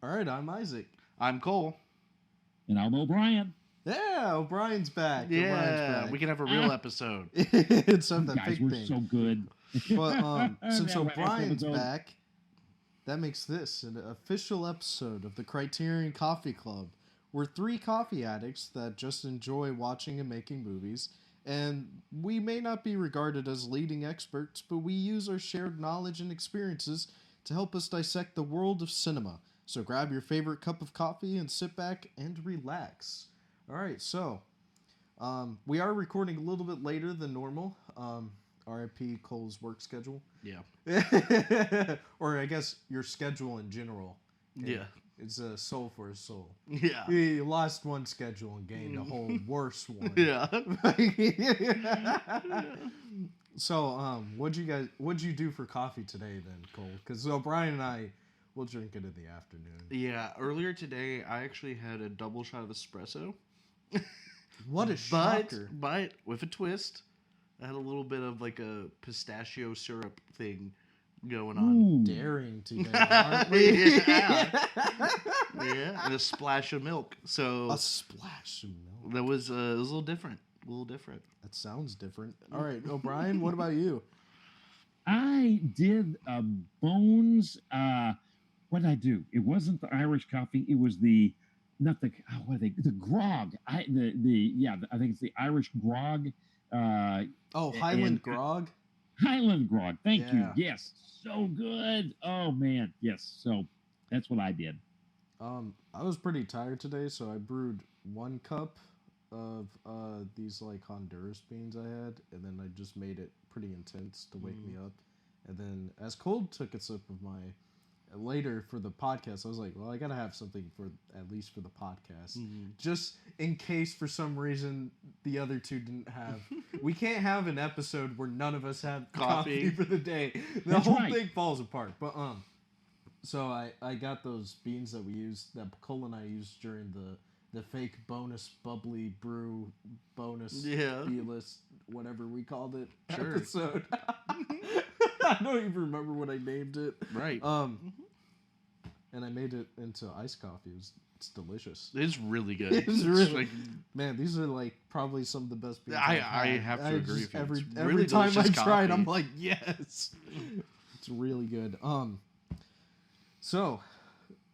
All right, I'm Isaac. I'm Cole. And I'm O'Brien. Yeah, O'Brien's back. O'Brien's Yeah, back. we can have a real episode. It's of You that guys big were thing. so good. But since That last O'Brien's episode. back, that makes this an official episode of the Criterion Coffee Club. We're three coffee addicts that just enjoy watching and making movies, and we may not be regarded as leading experts, but we use our shared knowledge and experiences to help us dissect the world of cinema. So grab your favorite cup of coffee and sit back and relax. All right, so we are recording a little bit later than normal. RIP Cole's work schedule. Yeah. Or I guess your schedule in general. Yeah. It's a soul for a soul. Yeah. He lost one schedule and gained a whole worse one. Yeah. So, what'd you do for coffee today then, Cole? Because O'Brien and I will drink it in the afternoon. Yeah. Earlier today, I actually had a double shot of espresso. What a shocker. But with a twist. I had a little bit of like a pistachio syrup thing going on. Ooh. Daring today, aren't we? Yeah. Yeah, and a splash of milk. So A splash of milk. that was it was a little different. That sounds different. All right, O'Brien, what about you? I did Bones. What did I do? It wasn't the Irish coffee. It was the the grog. I think it's the Irish grog. Highland Grog? Highland grog. Thank you. Yeah. Yes, so good. Oh man, yes. So that's what I did. I was pretty tired today, so I brewed 1 cup of these like Honduras beans I had, and then I just made it pretty intense to wake me up. And then as Cole took a sip of my later for the podcast, I was like, well, I gotta have something for at least for the podcast, just in case for some reason the other two didn't have. We can't have an episode where none of us have coffee for the day. The That's whole right. thing falls apart. But so I got those beans that we used, that Cole and I used during the fake bonus bubbly brew bonus B-list, whatever we called it, Sure. episode. I don't even remember what I named it. Right. And I made it into iced coffee. It's delicious. It's really good. It's really like, Man, these are like probably some of the best beans I I've had. have to agree with you. Every It's really time I delicious try it, coffee. I'm like, yes. It's really good. So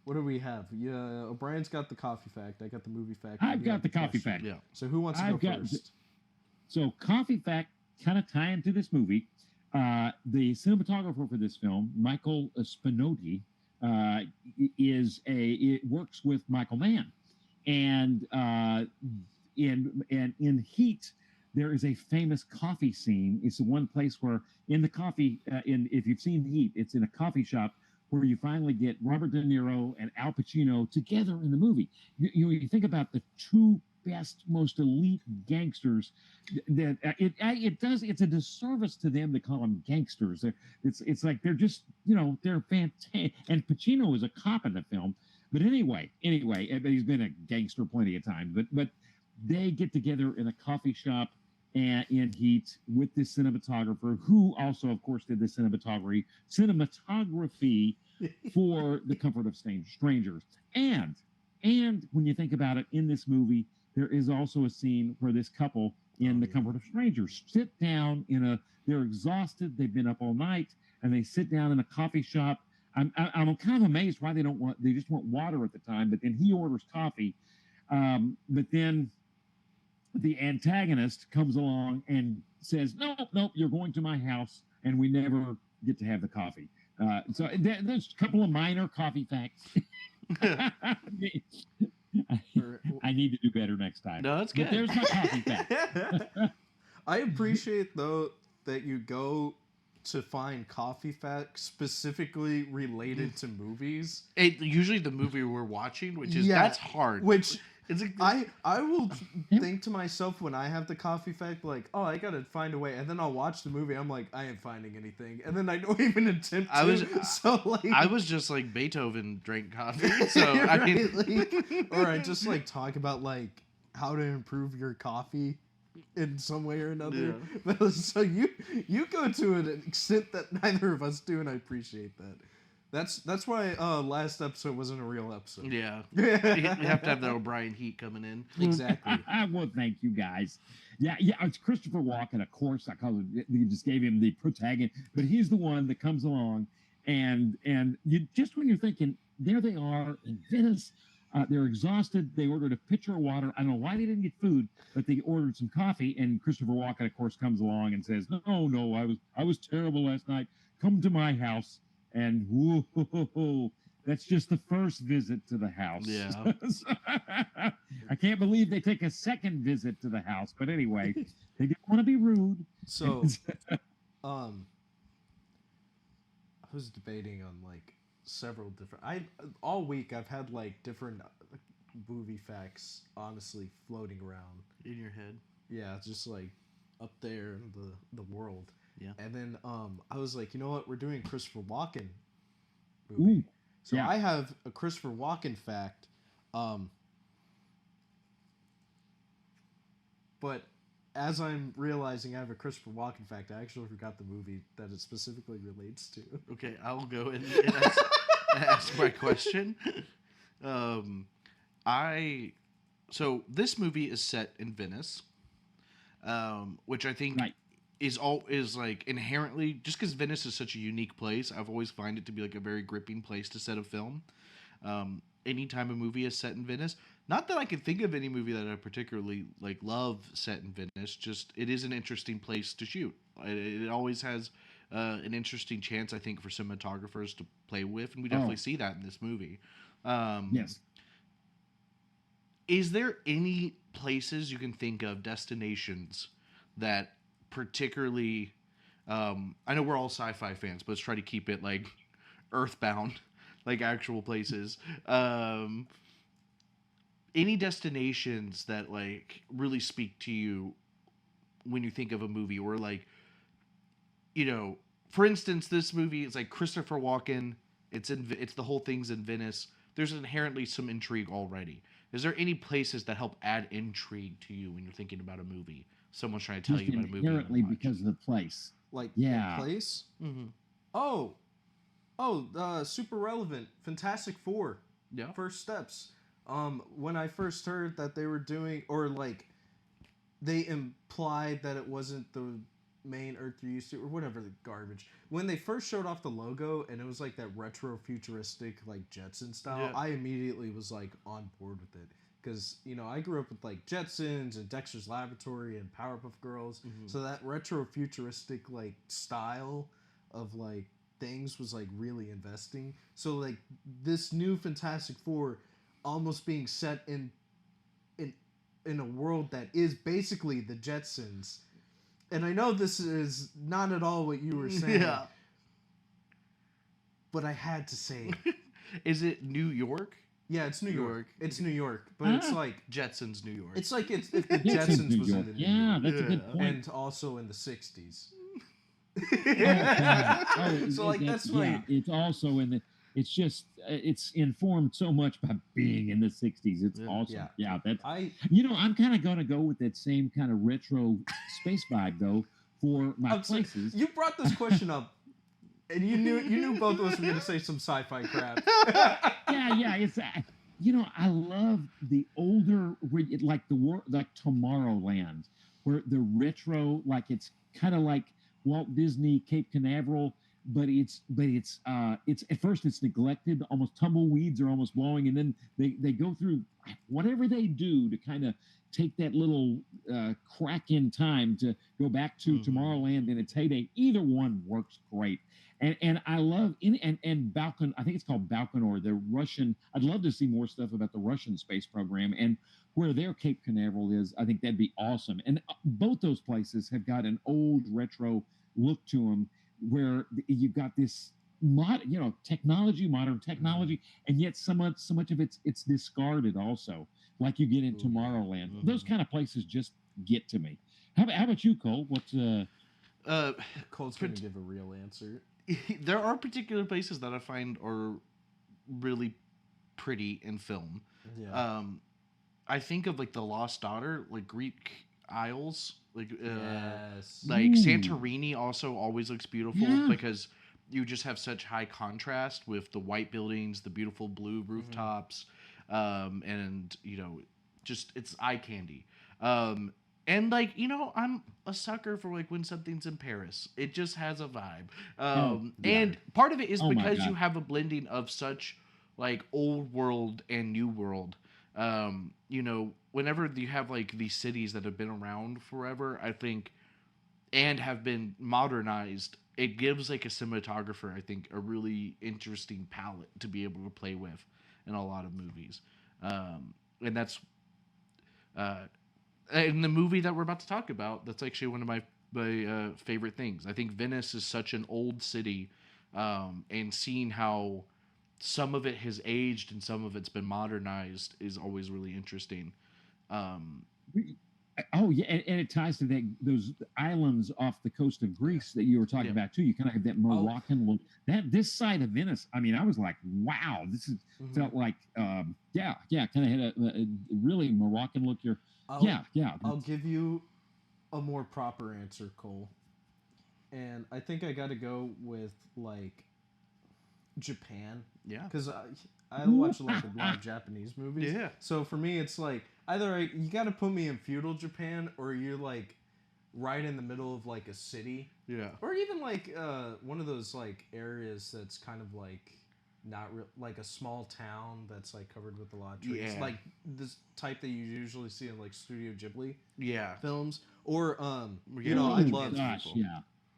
what do we have? Yeah, O'Brien's got the coffee fact. I got the movie fact. I've You got the coffee question. fact. yeah. So who wants to go first? So coffee fact, kind of tie into this movie. The cinematographer for this film, Michael Spinotti, works with Michael Mann, and in Heat, there is a famous coffee scene. It's the one place where in the coffee, if you've seen Heat, it's in a coffee shop where you finally get Robert De Niro and Al Pacino together in the movie. You think about the two best, most elite gangsters. That it's a disservice to them to call them gangsters. It's like they're just they're fantastic. And Pacino is a cop in the film, but anyway, he's been a gangster plenty of times. But they get together in a coffee shop and in Heat with this cinematographer, who also, of course, did the cinematography for The Comfort of Strangers. And when you think about it, in this movie, there is also a scene where this couple in The Comfort of Strangers sit down they're exhausted, they've been up all night, and they sit down in a coffee shop. I'm kind of amazed why they just want water at the time, but then he orders coffee. But then the antagonist comes along and says, no, you're going to my house, and we never get to have the coffee. So there's a couple of minor coffee facts. I need to do better next time. No, that's good. But there's my coffee fact. I appreciate though that you go to find coffee facts specifically related to movies. Usually the movie we're watching, which is that's hard. Which it's like, I will think to myself when I have the coffee fact, like, oh, I gotta find a way, and then I'll watch the movie. I'm like, I ain't finding anything, and then I don't even attempt to. I was just like Beethoven drank coffee, so right, I mean, like, or I just like talk about like how to improve your coffee in some way or another. Yeah. But so you go to an extent that neither of us do, and I appreciate that. That's why last episode wasn't a real episode. Yeah. You have to have that O'Brien heat coming in. Exactly. Well, thank you guys. Yeah, it's Christopher Walken, of course. I call it. You just gave him the protagonist, but he's the one that comes along, and you just when you're thinking, there they are in Venice. They're exhausted. They ordered a pitcher of water. I don't know why they didn't get food, but they ordered some coffee. And Christopher Walken, of course, comes along and says, "No, I was terrible last night. Come to my house." And whoa, that's just the first visit to the house. Yeah. I can't believe they take a second visit to the house. But anyway, they didn't want to be rude. So, I was debating on like several different. All week I've had like different movie facts, honestly, floating around In your head. Yeah, just like up there in the world. Yeah. And then I was like, you know what? We're doing Christopher Walken movie. Ooh, So yeah. I have a Christopher Walken fact. But as I'm realizing I have a Christopher Walken fact, I actually forgot the movie that it specifically relates to. Okay, I'll go and ask my question. So this movie is set in Venice, which I think Right. is like inherently, just because Venice is such a unique place, I've always find it to be like a very gripping place to set a film. Anytime a movie is set in Venice, not that I can think of any movie that I particularly like love set in Venice, just it is an interesting place to shoot. It always has an interesting chance, I think, for cinematographers to play with, and we definitely see that in this movie. Yes. Is there any places you can think of, destinations that particularly, I know we're all sci-fi fans, but let's try to keep it like earthbound, like actual places. Any destinations that like really speak to you when you think of a movie, or like, you know, for instance, this movie is like Christopher Walken. It's the whole thing's in Venice. There's inherently some intrigue already. Is there any places that help add intrigue to you when you're thinking about a movie? Someone's trying to tell Just you about a movie. inherently because of the place. Like, Yeah. the place? Mm-hmm. Super relevant. Fantastic Four. Yeah. First steps. When I first heard that they were doing, or like, they implied that it wasn't the main Earth you're used to, or whatever the garbage. When they first showed off the logo and it was like that retro futuristic like Jetson style, Yeah. I immediately was like on board with it. Because, you know, I grew up with like Jetsons and Dexter's Laboratory and Powerpuff Girls. Mhm. So that retro futuristic like style of like things was like really investing. So like this new Fantastic Four almost being set in a world that is basically the Jetsons. And I know this is not at all what you were saying. Yeah. But I had to say it. Is it New York? Yeah, it's New York. York. It's New York. But it's like Jetsons, New York. it's like if the Yes, in Jetsons New was York. in the New Yeah, York. that's a good Yeah. point. And also in the 60s. Oh, So like that's why yeah, it's also in the. It's just it's informed so much by being in the '60s. It's Yeah. awesome. Yeah. Yeah, that's. I I'm kind of gonna go with that same kind of retro space vibe though for my I'm sorry, places. you brought this question up and you knew both of us were going to say some sci-fi crap. Yeah. It's I love the older like like Tomorrowland, where the retro, like it's kind of like Walt Disney Cape Canaveral, but it's at first it's neglected, almost tumbleweeds are almost blowing, and then they go through whatever they do to kind of take that little crack in time to go back to Tomorrowland in its heyday. Either one works great. And I love and Balkan, I think it's called Balkanor, the Russian. I'd love to see more stuff about the Russian space program and where their Cape Canaveral is. I think that'd be awesome. And both those places have got an old retro look to them, where you've got this modern technology, and yet so much of it's discarded also, like you get in Tomorrowland. Mm-hmm. Those kind of places just get to me. How about you, Cole? What's Cole's going to give a real answer. There are particular places that I find are really pretty in film. Yeah. I think of like the Lost Daughter, like Greek Isles, like Yes. like Ooh. Santorini also always looks beautiful Yeah. because you just have such high contrast with the white buildings, the beautiful blue rooftops, and just it's eye candy. And like I'm a sucker for like when something's in Paris. It just has a vibe. Yeah. And part of it is Oh my because God. you have a blending of such like old world and new world. Whenever you have like these cities that have been around forever, I think, and have been modernized, it gives like a cinematographer, I think, a really interesting palette to be able to play with in a lot of movies. And that's in the movie that we're about to talk about. That's actually one of my favorite things. I think Venice is such an old city, and seeing how some of it has aged and some of it's been modernized is always really interesting. Um, Oh yeah, and it ties to those islands off the coast of Greece that you were talking Yeah. about too. You kind of have that Moroccan look. This side of Venice, I mean, I was like, wow, this is felt like, kind of had a really Moroccan look here. I'll give you a more proper answer, Cole. And I think I got to go with like Japan. Yeah. Because I watch like a lot of Japanese movies. Yeah. So for me, it's like either you got to put me in feudal Japan, or you're like right in the middle of like a city, Yeah. or even like one of those like areas that's kind of like not like a small town that's like covered with a lot of trees, Yeah. like this type that you usually see in like Studio Ghibli Yeah. films, or oh I gosh,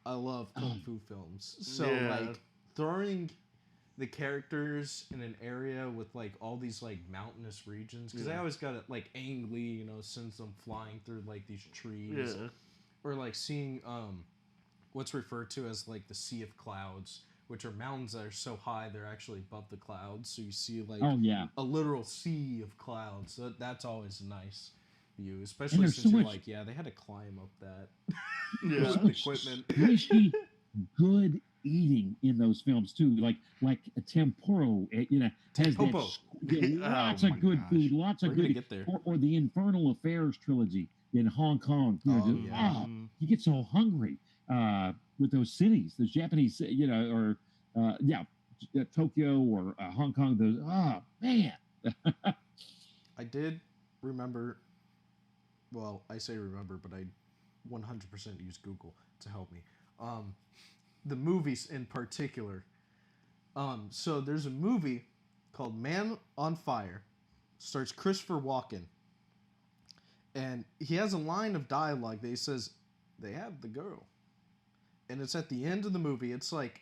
I love kung fu films. So Yeah. like throwing the characters in an area with like all these like mountainous regions, because I always got it like Ang Lee, sends them flying through like these trees, or like seeing what's referred to as like the Sea of Clouds, which are mountains that are so high they're actually above the clouds, so you see like a literal sea of clouds. So that's always a nice view, especially since you're like, they had to climb up that. There's With so much equipment. squishy, good eating in those films too. Like a tempuro, has Tempo. lots Oh of my good gosh. food, lots of We're good. gonna get there. Or the Infernal Affairs trilogy in Hong Kong. You get so hungry with those cities, those Japanese, Tokyo or Hong Kong. Those, man. I did remember. Well, I say remember, but I 100% use Google to help me. The movies in particular. So there's a movie called Man on Fire. Starts Christopher Walken. And he has a line of dialogue that he says, "They have the girl." And it's at the end of the movie. It's like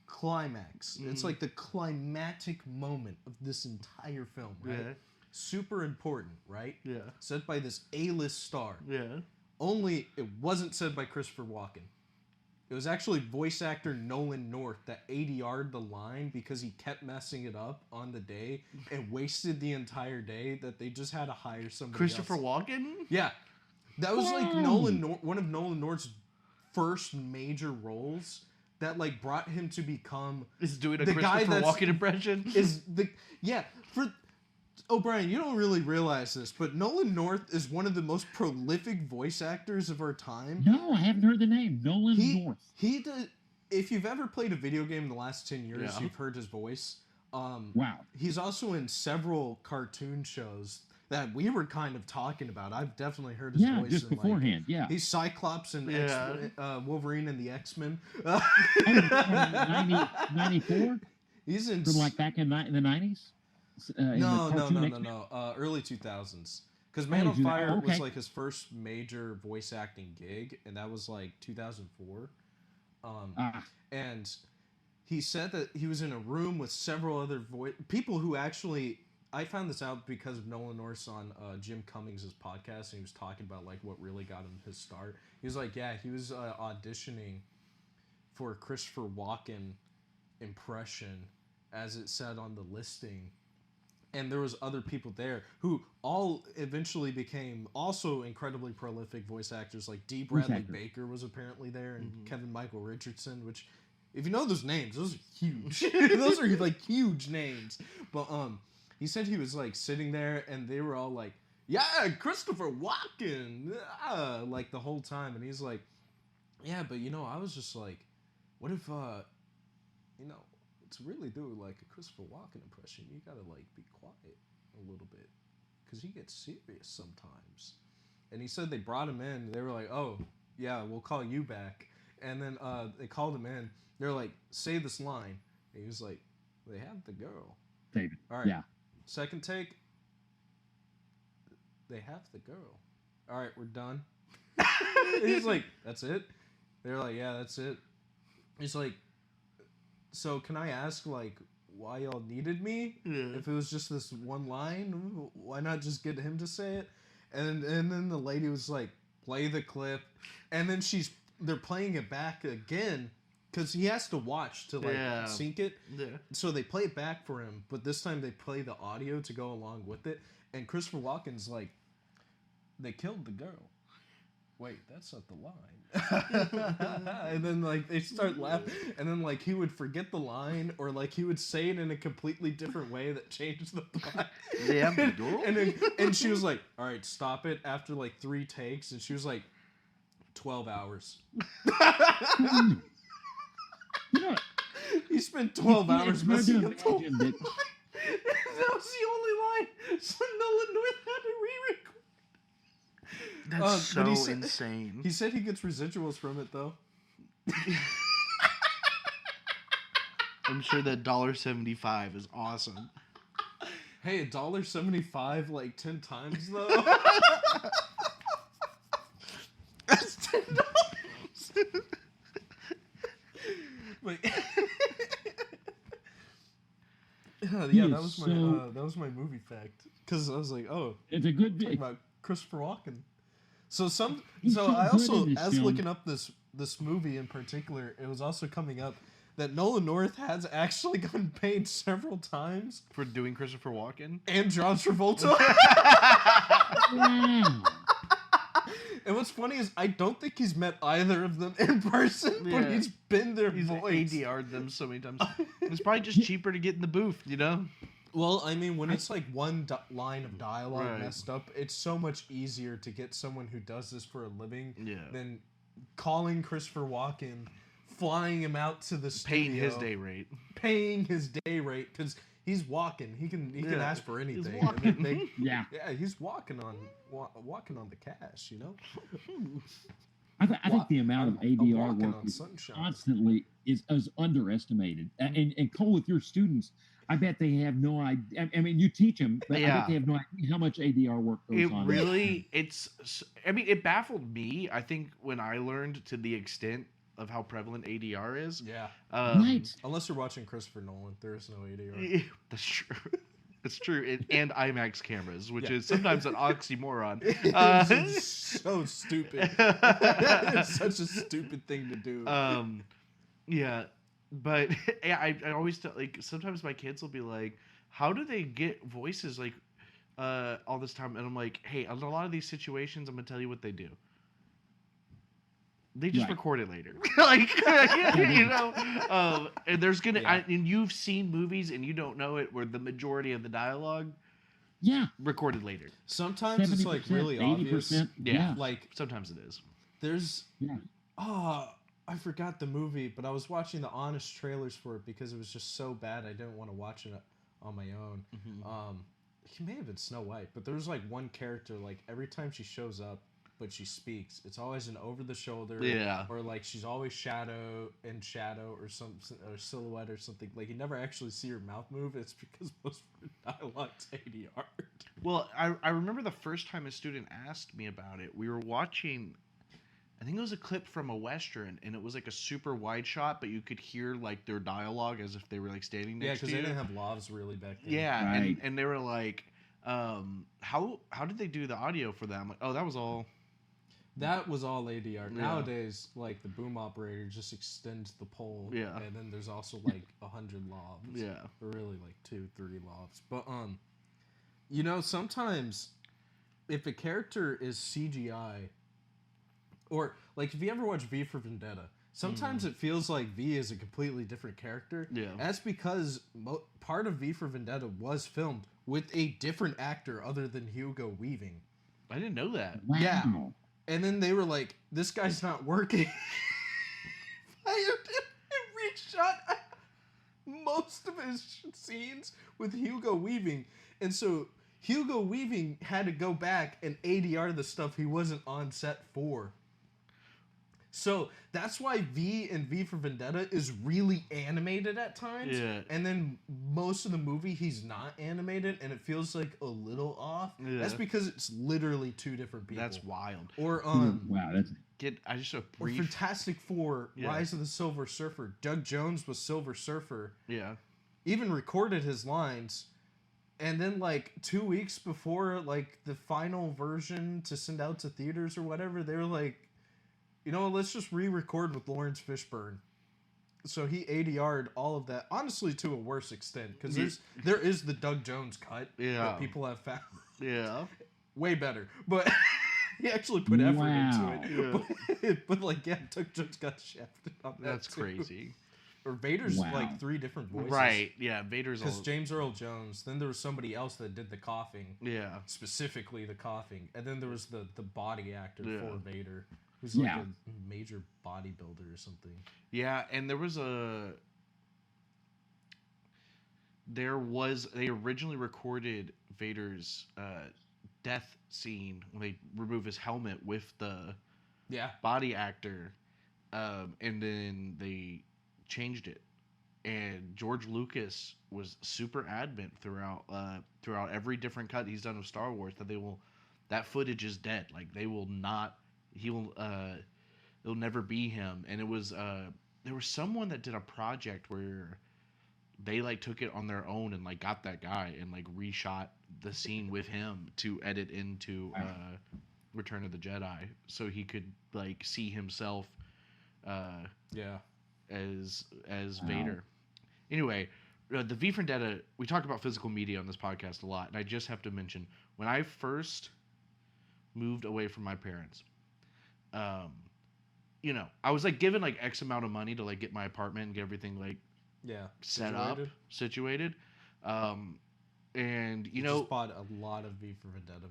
climax. It's like the climactic moment of this entire film, right? Yeah. Super important, right? Yeah. Said by this A-list star. Yeah. Only it wasn't said by Christopher Walken. It was actually voice actor Nolan North that ADR'd the line because he kept messing it up on the day and wasted the entire day, that they just had to hire somebody Christopher else. Walken? Yeah. That was like one of Nolan North's first major roles that like brought him to become Is doing a the guy Christopher that's Walken impression? O'Brien, you don't really realize this, but Nolan North is one of the most prolific voice actors of our time. No, I haven't heard the name. Nolan North. He did. If you've ever played a video game in the last 10 years, you've heard his voice. Wow. He's also in several cartoon shows that we were kind of talking about. I've definitely heard his voice. Just beforehand. He's Cyclops and Wolverine and the X-Men. 94? He's in From like back in the 90s? No. Early 2000s. Because Man on Fire was like his first major voice acting gig, and that was like 2004. And he said that he was in a room with several other people who actually. I found this out because of Nolan North on Jim Cummings' podcast, and he was talking about like what really got him his start. He was like, he was auditioning for Christopher Walken impression, as it said on the listing. And there was other people there who all eventually became also incredibly prolific voice actors. Like D. Bradley Baker was apparently there, and Kevin Michael Richardson, which, if you know those names, those are huge. Those are like huge names. But he said he was like sitting there, and they were all like, "Yeah, Christopher Walken," like the whole time. And he's like, "Yeah, but I was just like, what if you know, to really do like a Christopher Walken impression, you gotta like be quiet a little bit, because he gets serious sometimes. And he said they brought him in. They were like, "Oh, yeah, we'll call you back." And then they called him in. They're like, "Say this line." And he was like, "They have the girl." David. All right. Yeah. Second take. They have the girl. All right, we're done. He's like, "That's it?" They're like, "Yeah, that's it." He's like, "So can I ask like why y'all needed me? Yeah. If it was just this one line, why not just get him to say it?" And then the lady was like, "Play the clip," and then they're playing it back again because he has to watch to like sync it. Yeah. So they play it back for him, but this time they play the audio to go along with it. And Christopher Walken's like, "They killed the girl." Wait, that's not the line. And then like they start laughing, and then like he would forget the line, or like he would say it in a completely different way that changed the plot. Yeah, girl. And she was like, "All right, stop it." After like 3 takes, and she was like, 12 hours. You know, He spent 12 hours missing that. That was the only line. So Nolan North had to re-record. That's but he so said- insane. He said he gets residuals from it though. I'm sure that $1.75 is awesome. Hey, $1.75 like 10 times though. That's $10. Like, yeah, that was my movie fact. Because I was like, oh, It's a good talking about Christopher Walken. So He's so so I good also, in this as film. looking up this movie in particular, it was also coming up that Nolan North has actually gotten paid several times, For doing Christopher Walken? and John Travolta. Wow. And what's funny is I don't think he's met either of them in person, but Yeah. he's been their He's voice. ADR'd them so many times. It's probably just cheaper to get in the booth, you know? Well, I mean, when it's like one line of dialogue Right. messed up, it's so much easier to get someone who does this for a living Yeah. than calling Christopher Walken, flying him out to the studio, Paying his day rate. paying his day rate, because he's walking. He can Yeah, ask for anything. he's And then walking. Yeah. yeah, he's walking on the cash, you know. I think the amount of I'm ADR walking work on is sunshine. constantly is underestimated. And Cole, with your students, I bet they have no idea. I mean, you teach them, but I Yeah. bet they have no idea how much ADR work goes It on. really, it baffled me, I think, when I learned to the extent of how prevalent ADR is. Yeah, Right. unless you're watching Christopher Nolan, there is no ADR. That's true. That's true. And IMAX cameras, which Yeah. is sometimes an oxymoron. It's so stupid. It's such a stupid thing to do. Yeah, but yeah, I always tell, like, sometimes my kids will be like, how do they get voices like all this time? And I'm like, hey, in a lot of these situations, I'm gonna tell you what they do. They just Right. record it later. Like, you know, and there's gonna, Yeah. and you've seen movies and you don't know it, where the majority of the dialogue Yeah. recorded later. Sometimes it's like 70%, really obvious. 80%. Yeah. Like Sometimes it is. there's Yeah. I forgot the movie, but I was watching the honest trailers for it because it was just so bad I didn't want to watch it on my own. He may have been Snow White, but there was like one character, like every time she shows up but she speaks, it's always an over the shoulder, Yeah. or like she's always shadow or some or silhouette or something. Like you never actually see her mouth move. It's because most of her dialogue's ADR. Well, I remember the first time a student asked me about it. We were watching, I think it was a clip from a Western, and it was like a super wide shot, but you could hear like their dialogue as if they were like standing Yeah, next to because you. they didn't have lavs really back then. Yeah, Right. and they were like, how did they do the audio for that? I'm like, oh, that was all. That was all ADR. Yeah. Nowadays, like the boom operator just extends the pole. Yeah. And then there's also like 100 lavs. Yeah. Or really like 2-3 lavs. But you know, sometimes if a character is CGI, or like if you ever watch V for Vendetta, sometimes it feels like V is a completely different character. Yeah. That's because part of V for Vendetta was filmed with a different actor other than Hugo Weaving. I didn't know that. Wow. Yeah. And then they were like, this guy's not working. Fired him and reshot. most of his scenes with Hugo Weaving, and so Hugo Weaving had to go back and ADR the stuff he wasn't on set for. So that's why V and V for Vendetta is really animated at times. Yeah. And then most of the movie he's not animated and it feels like a little off. Yeah. That's because it's literally two different people. That's wild. Or wow, that's I just a or brief. Fantastic Four, Yeah. Rise of the Silver Surfer. Doug Jones was Silver Surfer. Yeah. Even recorded his lines. And then, like, 2 weeks before, like, the final version to send out to theaters or whatever, they were like, you know, let's just re-record with Lawrence Fishburne. So he ADR'd all of that, honestly, to a worse extent, because there is the Doug Jones cut that people have found. Yeah. Way better. But he actually put effort Wow. into it. But, like, yeah, Doug Jones got shafted on that, That's too. crazy. Or Vader's, Wow. like, 3 different voices. Right. Yeah. Vader's all. Because James Earl Jones, then there was somebody else that did the coughing. Yeah. Specifically the coughing. And then there was the body actor Yeah. for Vader. Who's like Yeah. a major bodybuilder or something. Yeah, and they originally recorded Vader's death scene when they remove his helmet with the body actor, and then they changed it. And George Lucas was super adamant throughout every different cut he's done of Star Wars that footage is dead. Like it'll never be him. And it was there was someone that did a project where they like took it on their own and like got that guy and like reshot the scene with him to edit into Return of the Jedi so he could like see himself as Vader. Anyway, the V for Vendetta, we talk about physical media on this podcast a lot, and I just have to mention when I first moved away from my parents, you know, I was like given like X amount of money to like get my apartment and get everything like situated. And you know, just bought a lot of V for Vendetta.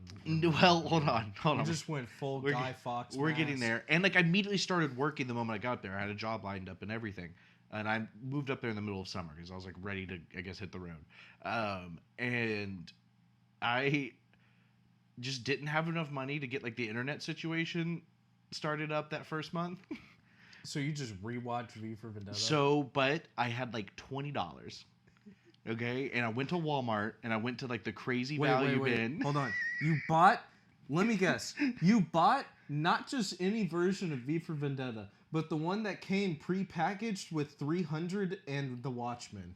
Well, hold on. You just went full Guy Fawkes. We're getting there, and like I immediately started working the moment I got there. I had a job lined up and everything, and I moved up there in the middle of summer because I was like ready to, I guess, hit the road. And I just didn't have enough money to get like the internet situation started up that first month. So you just rewatched V for Vendetta? But I had like $20. Okay, and I went to Walmart and I went to like the crazy value bin. Hold on. You bought, let me guess, you bought not just any version of V for Vendetta, but the one that came pre-packaged with 300 and The Watchmen.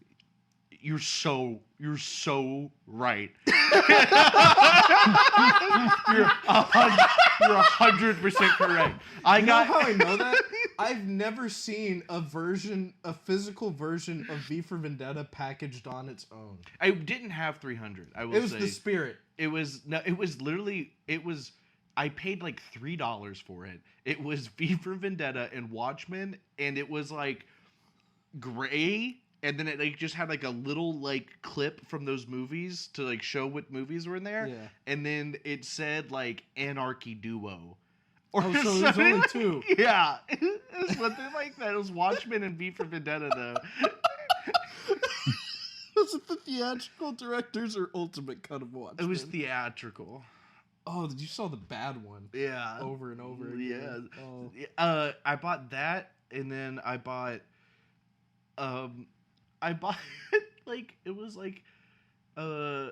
You're so right. You're 100% correct. You know how I know that? I've never seen a physical version of V for Vendetta packaged on its own. I didn't have 300. I will say. It was the spirit. It was literally I paid like $3 for it. It was V for Vendetta and Watchmen, and it was like gray. And then it like just had like a little like clip from those movies to like show what movies were in there. Yeah. And then it said like Anarchy Duo. So there's only 2. Yeah. It was something like that. It was Watchmen and V for Vendetta though. Was it the theatrical directors or ultimate cut of Watchmen? It was theatrical. Oh, you saw the bad one. Yeah. Over and over again. Yeah. Oh. I bought that, and then I bought like it was like a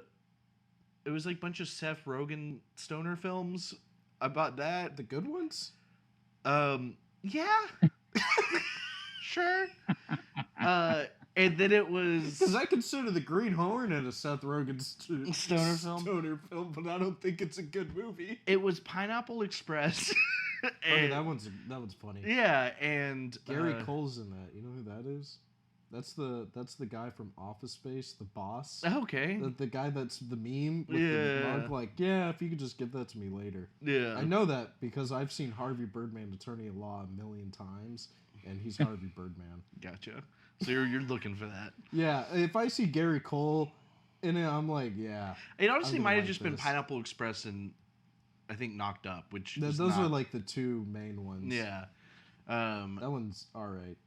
bunch of Seth Rogen stoner films. I bought that. The good ones? Yeah. Sure. And then it was because I consider The Green Hornet a Seth Rogen stoner film, but I don't think it's a good movie. It was Pineapple Express. And, that one's funny. Yeah, and Gary Cole's in that. You know who that is? That's the guy from Office Space, the boss. Okay. The guy that's the meme with the mug, like, yeah, if you could just give that to me later. Yeah. I know that because I've seen Harvey Birdman, Attorney at Law, 1,000,000 times, and he's Harvey Birdman. Gotcha. So you're looking for that. Yeah, if I see Gary Cole in it, I'm like, yeah. It honestly might have just been Pineapple Express and I think Knocked Up, which those are like the 2 main ones. Yeah. That one's all right.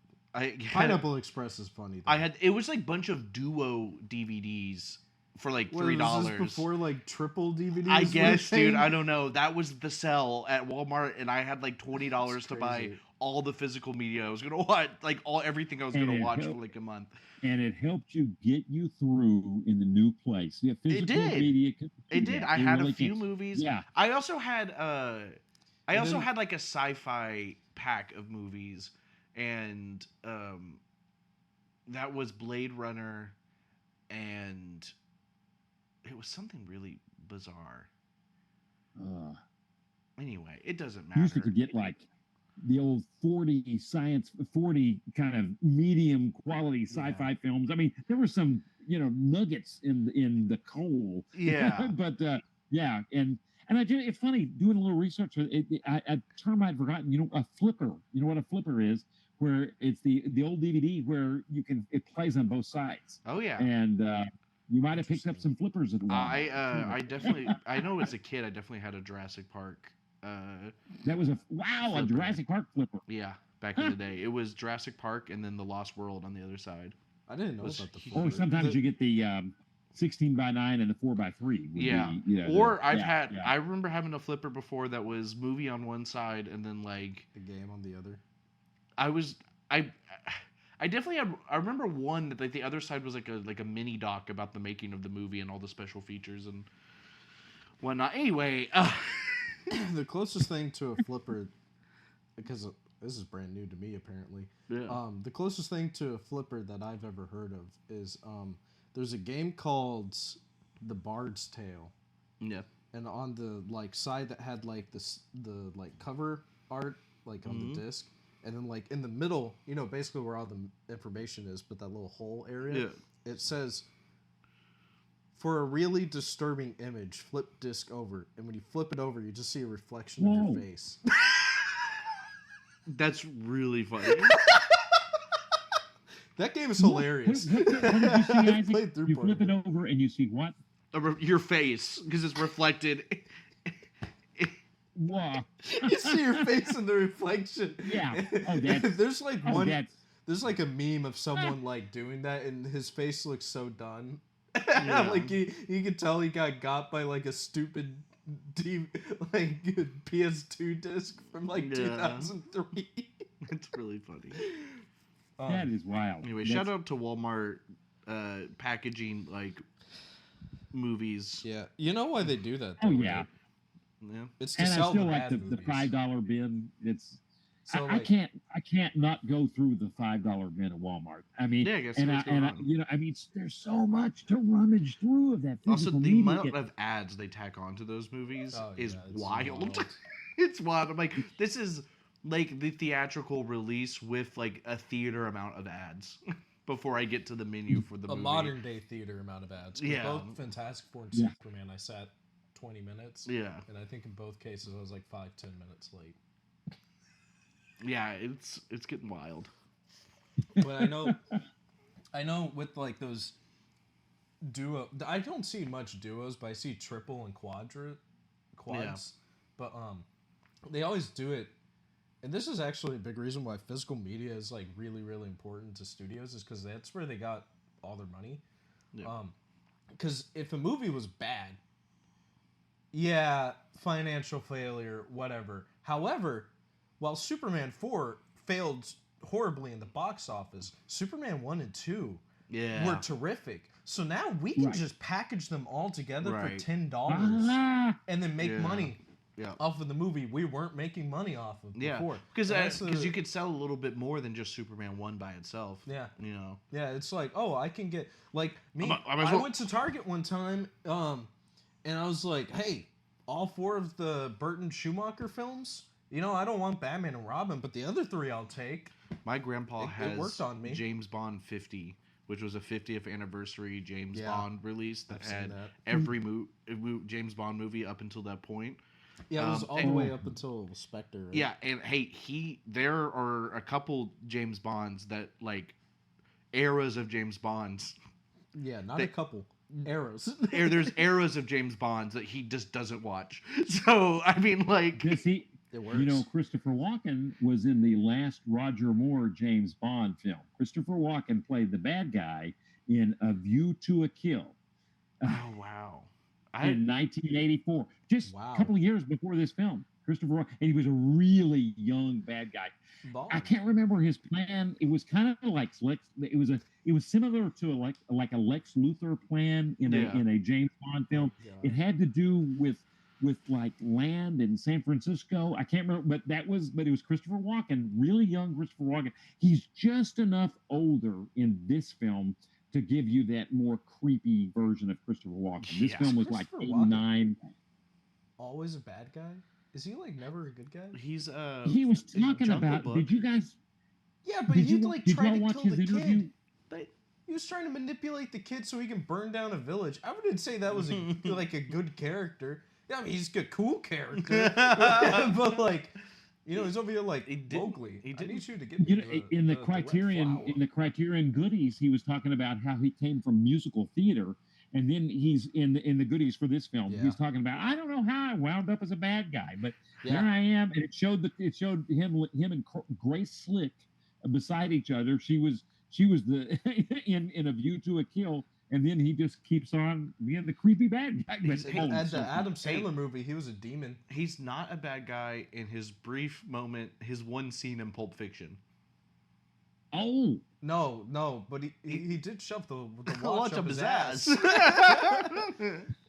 Pineapple Express is funny. Though. It was like a bunch of duo DVDs for like $3. Was this before like triple DVDs? I guess, dude. I don't know. That was the sell at Walmart, and I had like $20 to buy all the physical media I was gonna watch, like everything I was gonna watch for like a month. And it helped you get you through in the new place. Yeah, physical media. It did. I had a few movies. Yeah. I also had had like a sci-fi pack of movies, and that was Blade Runner, and it was something really bizarre. Anyway, it doesn't matter. You used to get like the old 40 kind of medium quality sci-fi films. I mean, there were some, nuggets in the coal. Yeah. But yeah, and it's funny doing a little research. A term I'd forgotten. A flipper. You know what a flipper is? Where it's the old DVD where it plays on both sides. Oh yeah. And you might have picked up some flippers at Walmart. I definitely. I know as a kid, I definitely had a Jurassic Park. That was a Jurassic Park flipper. Yeah, back in the day, it was Jurassic Park and then the Lost World on the other side. I didn't know about the flipper. Or sometimes you get the 16:9 and the 4:3. Yeah. I remember having a flipper before that was movie on one side and then like the game on the other. I definitely had. I remember one that like the other side was like a mini doc about the making of the movie and all the special features and whatnot. Anyway, the closest thing to a flipper, because this is brand new to me apparently. Yeah. The closest thing to a flipper that I've ever heard of is there's a game called The Bard's Tale. Yeah. And on the like side that had like the like cover art like on the disc. And then, like, in the middle, basically where all the information is, but that little hole area, it says, for a really disturbing image, flip disc over. And when you flip it over, you just see a reflection of your face. That's really funny. That game is hilarious. What did you see, you flip it over and you see what? Your face, because it's reflected. Wow. You see your face in the reflection. Yeah. Oh, there's like there's like a meme of someone like doing that, and his face looks so done. Yeah. Like you can tell he got by like a stupid PS2 disc from like 2003. It's really funny. That is wild. Anyway, shout out to Walmart packaging like movies. Yeah, you know why they do that? Though, yeah. Right? Yeah, it's to and sell I still the like bad the $5 bin. It's so I can't not go through the $5 bin at Walmart. I mean, yeah, I guess I mean, there's so much to rummage through of that. Also, the amount of ads they tack onto those movies is wild. It's wild. I'm like, this is like the theatrical release with like a theater amount of ads before I get to the menu for the movie. A modern day theater amount of ads. Yeah. Both Fantastic Four and Superman, I sat 20 minutes. Yeah. And I think in both cases I was like 5-10 minutes late. Yeah, it's getting wild. But I know with like those duo, I don't see much duos, but I see triple and quads. Yeah. But they always do it. And this is actually a big reason why physical media is like really, really important to studios, is because that's where they got all their money. Yeah. Because if a movie was bad, financial failure, whatever. However, while Superman 4 failed horribly in the box office, Superman 1 and 2 were terrific. So now we can just package them all together for $10 and then make money off of the movie we weren't making money off of before. Because you could sell a little bit more than just Superman 1 by itself. Yeah. Yeah, it's like, I can get... Like, me, I went to Target one time, and I was like, hey, all 4 of the Burton Schumacher films, I don't want Batman and Robin, but the other 3 I'll take. My grandpa has worked on me. James Bond 50, which was a 50th anniversary James Bond release that had that. every James Bond movie up until that point. Yeah, it was all the way up until Spectre. Right? Yeah, and hey, there are a couple James Bonds that like eras of James Bonds. Yeah, not a couple. Eras. There's eras of James Bonds that he just doesn't watch. So I mean, like, It works. You know, Christopher Walken was in the last Roger Moore James Bond film. Christopher Walken played the bad guy in A View to a Kill. Oh wow! In 1984, just Wow. a couple of years before this film. Christopher Walken, and he was a really young bad guy. Bond. I can't remember his plan. It was kind of like it was similar to like a Lex Luthor plan in a James Bond film. Yeah. It had to do with like land in San Francisco. I can't remember, but it was Christopher Walken, really young Christopher Walken. He's just enough older in this film to give you that more creepy version of Christopher Walken. This film was like 89. Always a bad guy? Is he like never a good guy? He's he was talking about. Book. Did you guys? Yeah, but he'd like try to kill the interview? kid. But he was trying to manipulate the kid so he can burn down a village. I wouldn't say that was like a good character. Yeah, I mean he's a cool character, but like, you know, he's over here like Mowgli. I need you to get me in the Criterion goodies. He was talking about how he came from musical theater. And then he's in the goodies for this film. Yeah. He's talking about, I don't know how I wound up as a bad guy, but here I am. And it showed him and Grace Slick beside each other. She was the in A View to a Kill, and then he just keeps on being the creepy bad guy. At the Adam Sandler movie, he was a demon. He's not a bad guy in his brief moment, his one scene in Pulp Fiction. Oh. No, but he did shove the watch up his ass.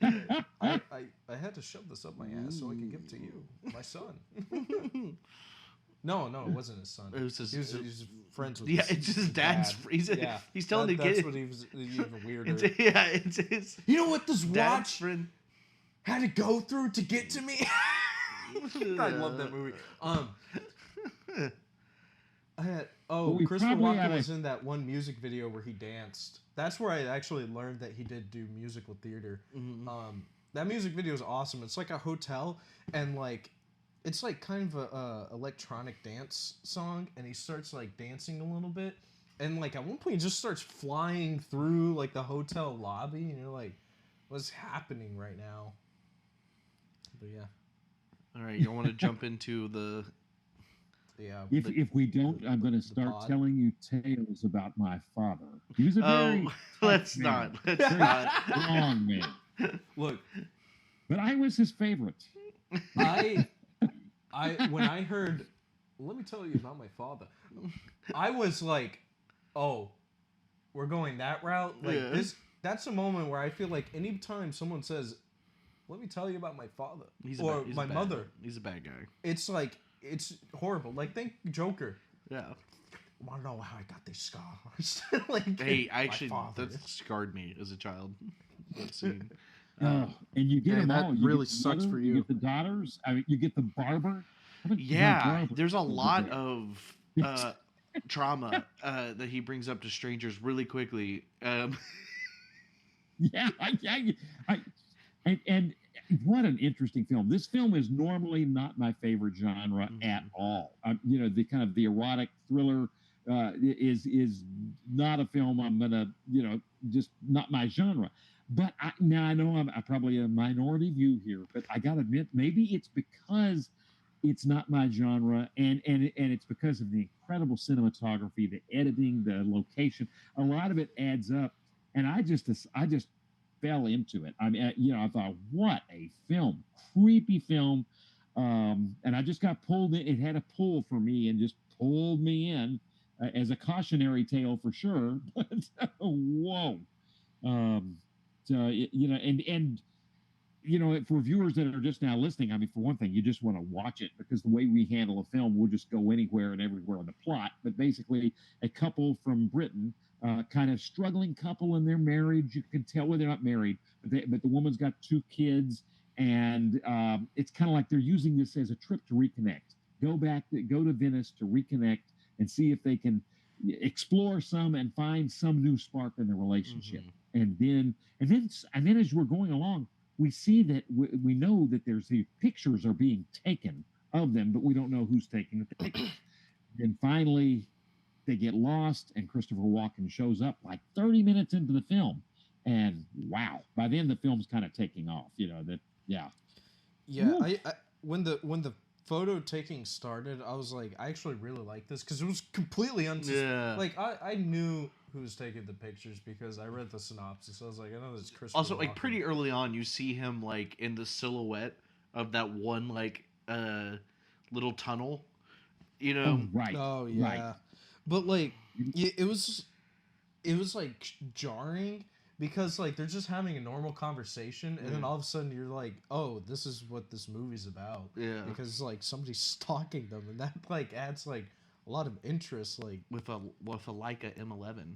I had to shove this up my ass so I could give it to you, my son. No, it wasn't his son. It was he was friends with. Yeah, it's his dad's. Dad. He's telling the kid. That's what he was even weirder. It's his. You know what this watch friend had to go through to get to me. I love that movie. Christopher Walken was in that one music video where he danced. That's where I actually learned that he did do musical theater. Mm-hmm. That music video is awesome. It's like a hotel, and like it's like kind of a electronic dance song, and he starts like dancing a little bit, and like at one point he just starts flying through like the hotel lobby, and you're like, what's happening right now? But yeah. All right, you want to jump into the. Yeah. If we don't, I'm going to start telling you tales about my father. He was a very let's not strong man. Look, but I was his favorite. When I heard, let me tell you about my father. I was like, oh, we're going that route. Like this. That's a moment where I feel like anytime someone says, "Let me tell you about my father," he's my mother, he's a bad guy. It's like. It's horrible. Like, think Joker. Yeah. I want to know how I got these scars. Like, hey, actually, that scarred me as a child. That scene. And you get them all. That really sucks for you. You get the daughters. I mean, you get the barber. Yeah, there's a lot of trauma that he brings up to strangers really quickly. Yeah, and what an interesting film. This film is normally not my favorite genre at all. You know, the kind of the erotic thriller is not a film I'm going to, just not my genre. But now I know I'm probably a minority view here, but I got to admit, maybe it's because it's not my genre, and it's because of the incredible cinematography, the editing, the location. A lot of it adds up, and I just fell into it. I mean, I thought, what a film, creepy film, and I just got pulled in. It had a pull for me and just pulled me in as a cautionary tale for sure. But whoa, for viewers that are just now listening, I mean, for one thing, you just want to watch it because the way we handle a film, we'll just go anywhere and everywhere on the plot. But basically, a couple from Britain. Kind of struggling couple in their marriage. You can tell where they're not married, but the woman's got 2 kids, and it's kind of like they're using this as a trip to reconnect. Go to Venice to reconnect and see if they can explore some and find some new spark in the relationship. Mm-hmm. And then as we're going along, we see that we know that there's the pictures are being taken of them, but we don't know who's taking the pictures. Then finally, they get lost, and Christopher Walken shows up like 30 minutes into the film, and wow! By then, the film's kind of taking off. Yeah. I when the photo taking started, I was like, I actually really like this because it was completely Yeah. Like I knew who was taking the pictures because I read the synopsis. I was like, I know this is Christopher Also, like Walken. pretty early on, you see him like in the silhouette of that one like little tunnel. You know, Oh, right. Oh Right. yeah, but like it was like jarring because like they're just having a normal conversation and then all of a sudden you're like, oh, this is what this movie's about. Yeah. Because like somebody's stalking them and that like adds like a lot of interest. Like with a Leica M11.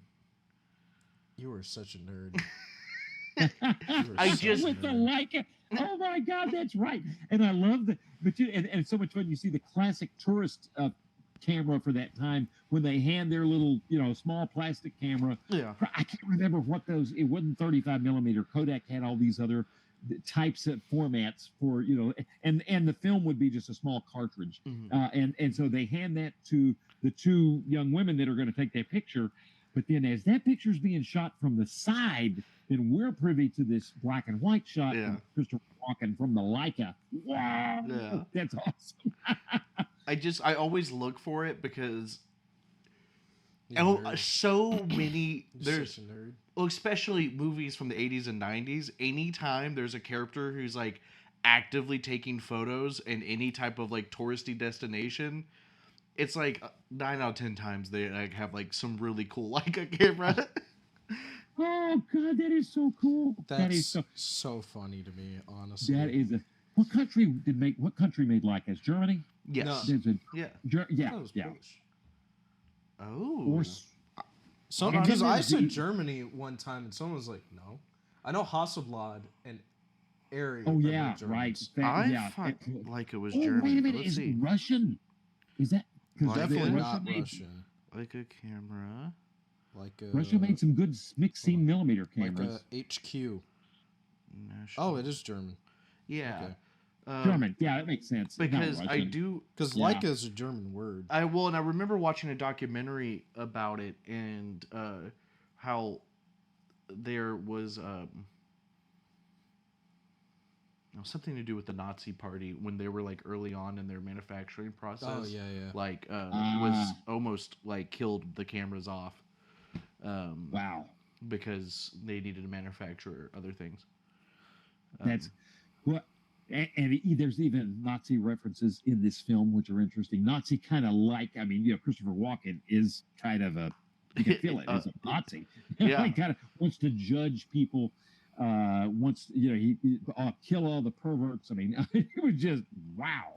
you are such a nerd. I such just- a with the nerd. Leica. Oh my God, that's right. And I love the, but you, and it's so much fun. You see the classic tourist camera for that time when they hand their little, small plastic camera. Yeah. I can't remember what those. It wasn't 35 millimeter. Kodak had all these other types of formats for, and the film would be just a small cartridge. And so they hand that to the two young women that are going to take that picture. But then as that picture's being shot from the side, then we're privy to this black and white shot Yeah. of Christopher Walken from the Leica. Wow. Yeah. That's awesome. I always look for it because He's a nerd. so many He's there's such a nerd. well, especially movies from the 80s and 90s, anytime there's a character who's like actively taking photos in any type of like touristy destination, it's like 9 out of 10 times they like have like some really cool Leica camera. Oh God, that is so cool. That is That's so. so funny to me, honestly. That is a. What country made Leicas? Germany. Yes. No. There's a, Yeah. yeah. That was Yeah. Polish. Oh. Or Some And because then I there's said the- Germany one time and someone was like, "No, I know Hasselblad and Ari." oh are yeah, both right. Germans. That, yeah. thought Leica was Oh, German. wait a minute. Let's Is see. it Russian? Is that? 'cause Leica? Definitely Russia not made- Russian. Leica camera. Like Russia made some good mixed scene millimeter like cameras. a HQ. National. Oh, it is German. Yeah. Okay. German. Yeah, that makes sense. Not Because I Russian. do Because Yeah. Leica is a German word. I remember watching a documentary about it and how there was something to do with the Nazi Party when they were like early on in their manufacturing process. Oh yeah, yeah. Like was almost like killed the cameras off Wow. because they needed to manufacture other things. That's what. And there's even Nazi references in this film, which are interesting. Nazi kind of Christopher Walken is kind of a, you can feel it, as a Nazi. Yeah. He kind of wants to judge people, he kill all the perverts. I mean, it was just, wow.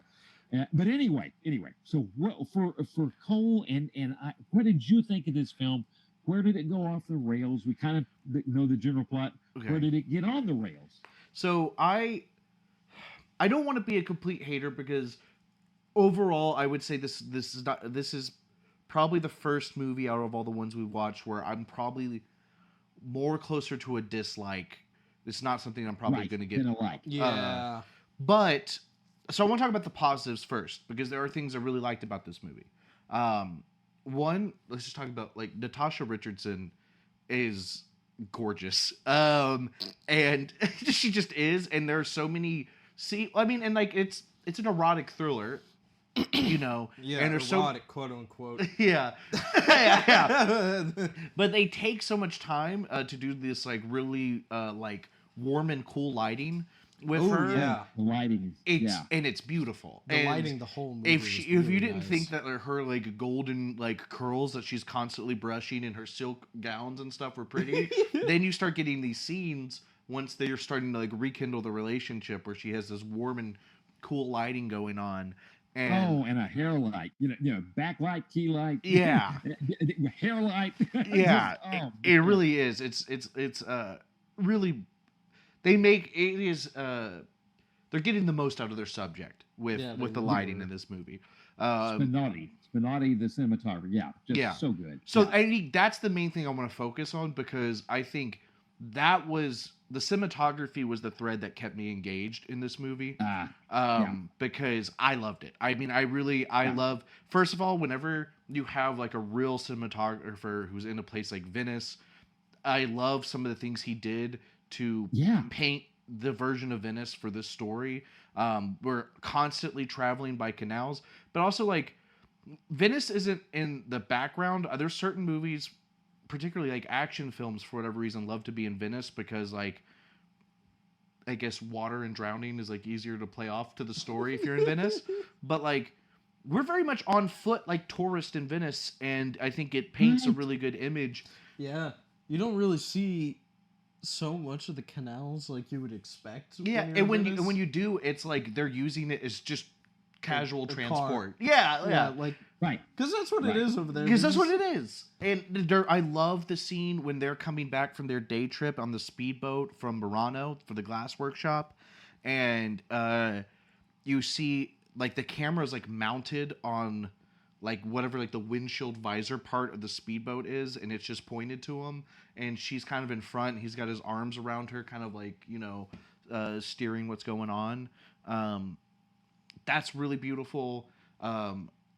But anyway, so for Cole and what did you think of this film? Where did it go off the rails? We kind of know the general plot. Okay. Where did it get on the rails? So I don't want to be a complete hater because overall I would say this is probably the first movie out of all the ones we've watched where I'm probably more closer to a dislike. It's not something I'm probably Right, going to get. than a like. Yeah. But so I want to talk about the positives first because there are things I really liked about this movie. One, let's just talk about like Natasha Richardson is gorgeous. And she just is, and there are so many and like it's an erotic thriller, Yeah, and there's erotic, quote unquote. yeah. yeah. But they take so much time to do this like really like warm and cool lighting with Ooh, her. yeah. The lighting. And it's beautiful. The and lighting, the whole movie. if was if really you didn't nice. think that her like golden like curls that she's constantly brushing in her silk gowns and stuff were pretty, then you start getting these scenes once they're starting to like rekindle the relationship where she has this warm and cool lighting going on. And and a hair light, backlight, key light, Yeah. hair light. yeah, Just, it really is. It's really they make it is they're getting the most out of their subject with Yeah, the they lighting really in this movie. Spinotti, the cinematographer. Yeah, just so good. So yeah. I think that's the main thing I want to focus on because I think that was the cinematography was the thread that kept me engaged in this movie. Because I loved it. I mean, I love, first of all, whenever you have like a real cinematographer who's in a place like Venice, I love some of the things he did to paint the version of Venice for this story. We're constantly traveling by canals, but also like Venice isn't in the background. There's certain movies, particularly like action films, for whatever reason, love to be in Venice because like I guess water and drowning is like easier to play off to the story if you're in Venice. But like we're very much on foot like tourists in Venice, and I think it paints a really good image. Yeah, you don't really see so much of the canals like you would expect. Yeah, and when you do, it's like they're using it as just casual transport. Yeah. Like Right. because that's what it is over there. Because that's what it is. And I love the scene when they're coming back from their day trip on the speedboat from Murano for the glass workshop, and you see like the camera's like mounted on like whatever like the windshield visor part of the speedboat is, and it's just pointed to him, and she's kind of in front. He's got his arms around her, kind of like steering what's going on. That's really beautiful.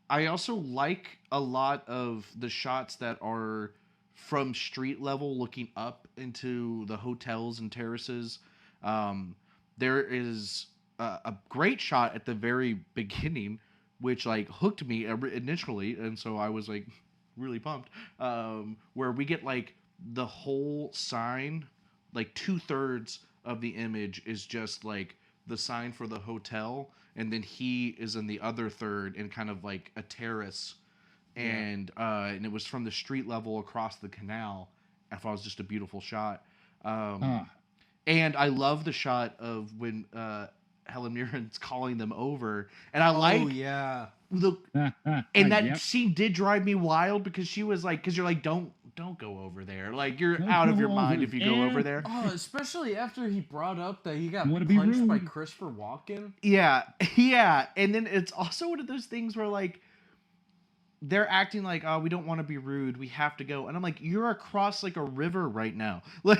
I also like a lot of the shots that are from street level looking up into the hotels and terraces. There is a great shot at the very beginning, which like hooked me initially, and so I was like really pumped. Where we get like the whole sign, like 2/3 of the image is just like the sign for the hotel, and then he is in the other third in kind of like a terrace, and it was from the street level across the canal. I thought it was just a beautiful shot. And I love the shot of when Helen Mirren's calling them over, and I and that scene did drive me wild because she was like, because you're like, don't go over there, like you're out of your mind if you go over there. Oh, especially after he brought up that he got punched by Christopher Walken. Yeah, and then it's also one of those things where like they're acting like, oh, we don't want to be rude, we have to go, and I'm like, you're across like a river right now, like.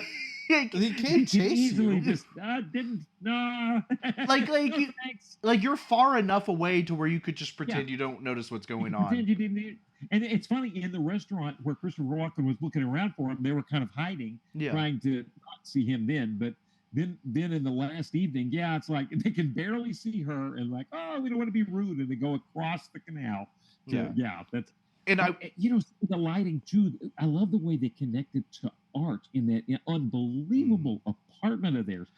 He can't chase you. Just didn't no. like you're far enough away to where you could just pretend you don't notice what's going on. Pretend you didn't. And it's funny, in the restaurant where Christopher Walken was looking around for him, they were kind of hiding, trying to not see him then. But then in the last evening, it's like they can barely see her, and like, oh, we don't want to be rude, and they go across the canal. So, that's. And the lighting too. I love the way they connected to art in that unbelievable apartment of theirs.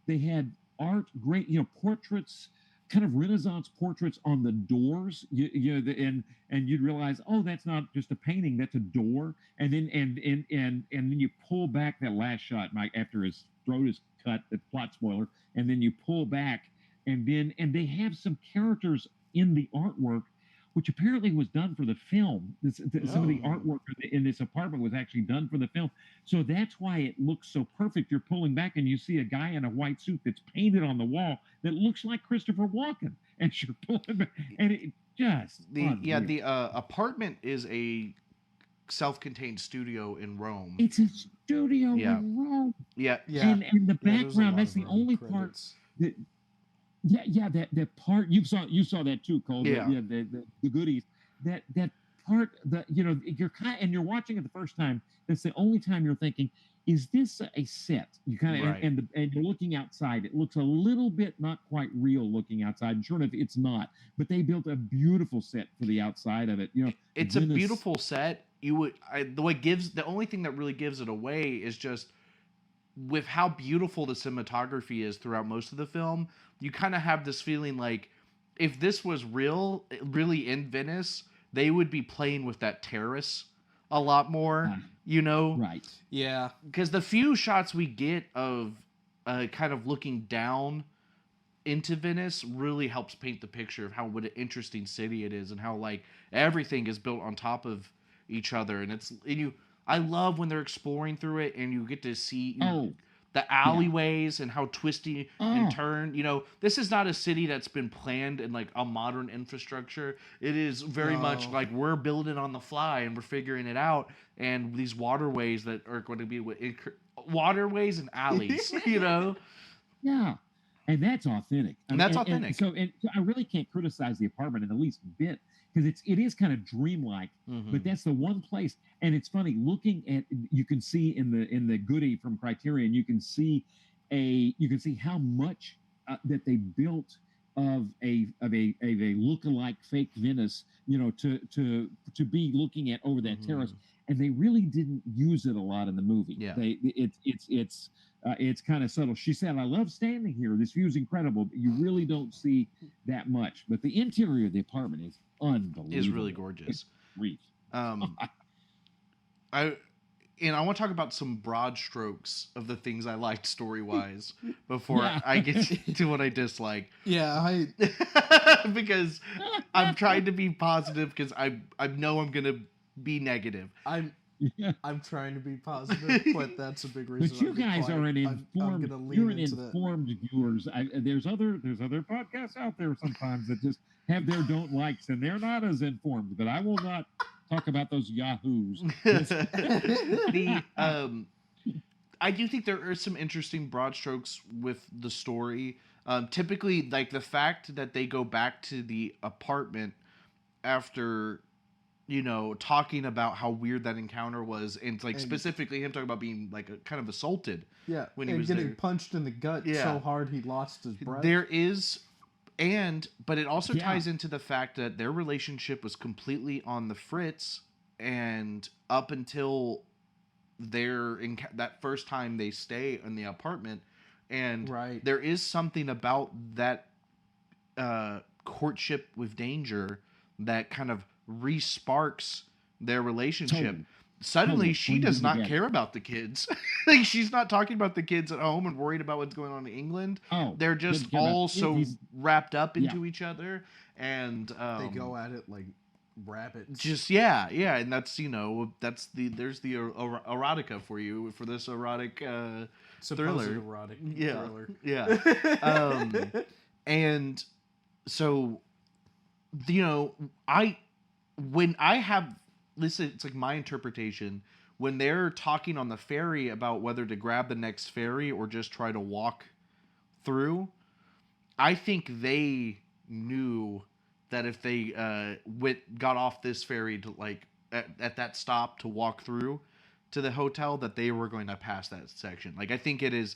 They had art, great, portraits, kind of Renaissance portraits on the doors. And you'd realize, oh, that's not just a painting, that's a door. And then you pull back that last shot, Mike, after his throat is cut, the plot spoiler, and then you pull back, and they have some characters in the artwork, which apparently was done for the film. Some of the artwork in this apartment was actually done for the film. So that's why it looks so perfect. You're pulling back and you see a guy in a white suit that's painted on the wall that looks like Christopher Walken. And you're pulling back. And it just... The apartment is a self-contained studio in Rome. It's a studio in Rome. Yeah. And the background, that's the only part... That part you saw that too, Cole. The goodies. That part you're watching it the first time. That's the only time you're thinking, is this a set? You kind of and you're looking outside. It looks a little bit not quite real looking outside. And sure enough, it's not. But they built a beautiful set for the outside of it. It's Venice. A beautiful set. The only thing that really gives it away is just with how beautiful the cinematography is throughout most of the film. You kind of have this feeling like if this was really in Venice, they would be playing with that terrace a lot more, Right. Yeah. Because the few shots we get of kind of looking down into Venice really helps paint the picture of what an interesting city it is, and how like everything is built on top of each other. And I love when they're exploring through it and you get to see the alleyways and how twisty and turn. This is not a city that's been planned in like a modern infrastructure. It is very much like we're building on the fly and we're figuring it out. And these waterways that are going to be waterways and alleys, Yeah. And that's authentic. Authentic. So I really can't criticize the apartment in the least bit, because it is kind of dreamlike. But that's the one place. And it's funny looking at, you can see in the goodie from Criterion, you can see you can see how much that they built of a look-alike fake Venice, to be looking at over that terrace, and they really didn't use it a lot in the movie. Yeah. It's kind of subtle. She said, "I love standing here. This view is incredible," but you really don't see that much. But the interior of the apartment is unbelievable. Is really gorgeous. Grief. I want to talk about some broad strokes of the things I liked story-wise before I get to what I dislike. Yeah, because I'm trying to be positive because I know I'm gonna be negative. I'm trying to be positive, but that's a big reason. But you guys are an informed. You're an informed viewers. There's other podcasts out there sometimes that just have their don't likes, and they're not as informed. But I will not talk about those yahoos. I do think there are some interesting broad strokes with the story. Typically, like the fact that they go back to the apartment after, talking about how weird that encounter was, and specifically him talking about being like kind of assaulted. Yeah, when he was getting punched in the gut so hard he lost his breath. There is. But it also ties into the fact that their relationship was completely on the fritz, and up until that first time they stay in the apartment, and there is something about that courtship with danger that kind of re-sparks their relationship. Totally. Suddenly, she does not care about the kids. Like, she's not talking about the kids at home and worried about what's going on in England. Oh, they're just all so wrapped up into each other, and they go at it like rabbits. Just and that's there's the erotica for you for this erotic thriller. Erotic thriller. Yeah. And so listen, it's like my interpretation when they're talking on the ferry about whether to grab the next ferry or just try to walk through. I think they knew that if they got off this ferry to at that stop to walk through to the hotel, that they were going to pass that section. Like, I think it is,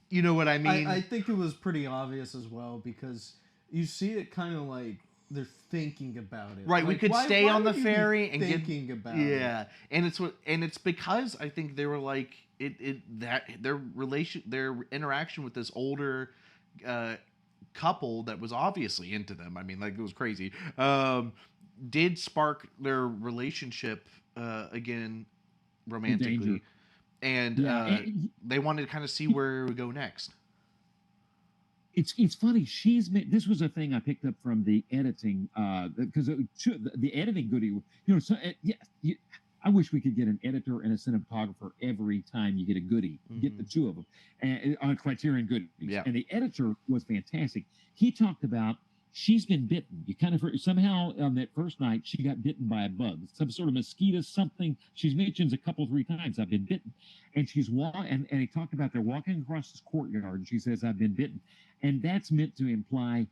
you know what I mean? I think it was pretty obvious as well, because you see it kind of like they're thinking about it. Right, like, we could stay on the ferry and thinking about it. Yeah, and it's because I think they were like that their interaction with this older couple that was obviously into them. I mean, like, it was crazy. Did spark their relationship again romantically, and they wanted to kind of see where we go next. It's funny. This was a thing I picked up from the editing, because the editing goodie. I wish we could get an editor and a cinematographer every time you get a goodie. Get the two of them and on Criterion goodies. Yeah. And the editor was fantastic. He talked about she's been bitten. You kind of heard, somehow on that first night she got bitten by a bug, some sort of mosquito, something. She mentions a couple, 3 times, I've been bitten. And she's and he talked about they're walking across this courtyard, and she says, I've been bitten. And that's meant to imply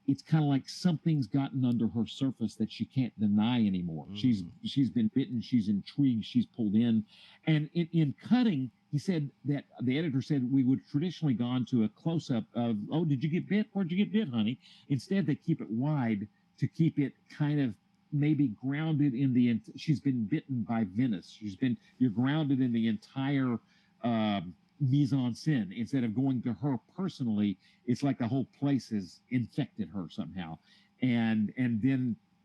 it's kind of like something's gotten under her surface that she can't deny anymore. She's been bitten. She's intrigued. She's pulled in. And in cutting, he said that the editor said we would traditionally gone to a close-up of, oh, did you get bit? Where'd you get bit, honey? Instead, they keep it wide to keep it kind of maybe grounded in she's been bitten by Venice. You're grounded in the entire mise en scène. Instead of going to her personally, it's like the whole place has infected her somehow. And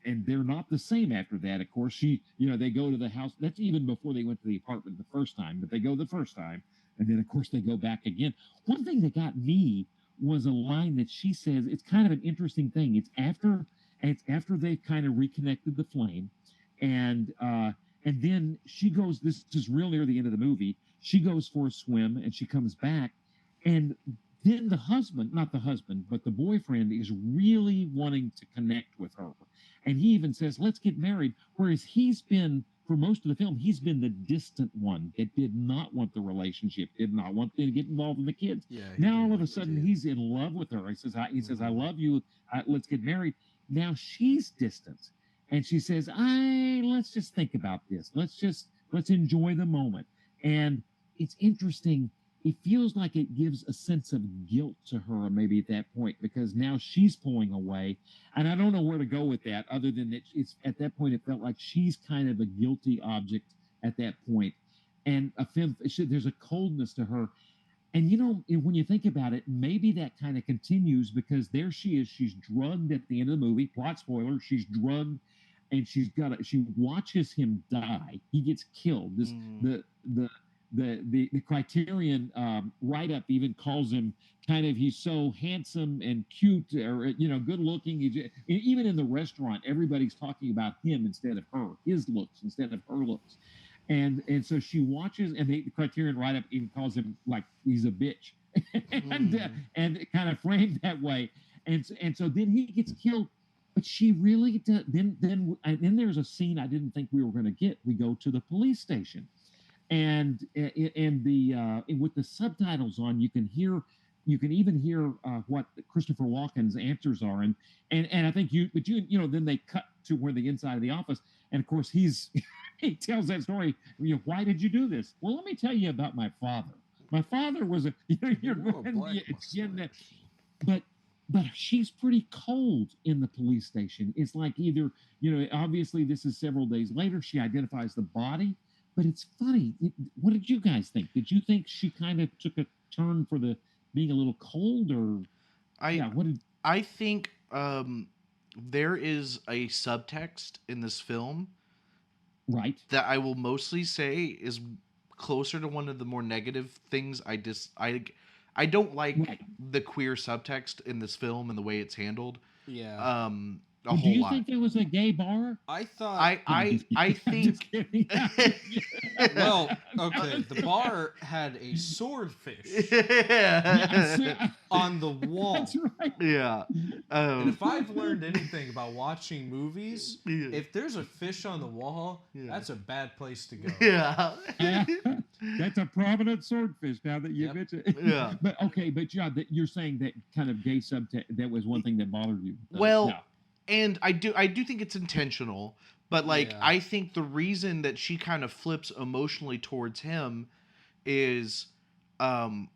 they're not the same after that. Of course, they go to the house. That's even before they went to the apartment the first time, but they go the first time. And then, of course, they go back again. One thing that got me was a line that she says. It's kind of an interesting thing. It's after they've kind of reconnected the flame. And then she goes, this is real near the end of the movie. She goes for a swim and she comes back. And then not the husband, but the boyfriend is really wanting to connect with her. And he even says, let's get married. Whereas he's been, for most of the film, he's been the distant one that did not want the relationship, did not want to get involved in the kids. Yeah, now all of a sudden he's in love with her. He says, I love you. Let's get married. Now she's distant. And she says, let's just think about this. Let's enjoy the moment. And it's interesting. it feels like it gives a sense of guilt to her maybe at that point, because now she's pulling away, and I don't know where to go with that other than that it's at that point it felt like she's kind of a guilty object at that point, and there's a coldness to her. And when you think about it, maybe that kind of continues, because there she is. She's drugged at the end of the movie. Plot spoiler: she's drugged, and she watches him die. He gets killed. The Criterion write up even calls him kind of, he's so handsome and cute, or good looking. Even in the restaurant, everybody's talking about him instead of her, his looks instead of her looks. And so she watches, and the Criterion write up even calls him like he's a bitch, and kind of framed that way. And so then he gets killed, but she really does. Then there's a scene I didn't think we were going to get. We go to the police station, and with the subtitles on, you can even hear what Christopher Walken's answers are, and I think then they cut to where the inside of the office, and of course he tells that story. Why did you do this? Well, let me tell you about my father. My father was but she's pretty cold in the police station. It's like either, obviously this is several days later, she identifies the body, but it's funny. What did you guys think? Did you think she kind of took a turn for the being a little cold, or I think there is a subtext in this film, right, that I will mostly say is closer to one of the more negative things. I don't like the queer subtext in this film and the way it's handled. Yeah. A whole do you lot. think there was a gay bar? I thought I think well, okay, the bar had a swordfish on the wall. That's right. Yeah. And if I've learned anything about watching movies, if there's a fish on the wall, that's a bad place to go. Yeah. That's a prominent swordfish, now that you mention it. Yeah. But you're saying that kind of gay subtext, that was one thing that bothered you. Well, and I do think it's intentional, but I think the reason that she kind of flips emotionally towards him is I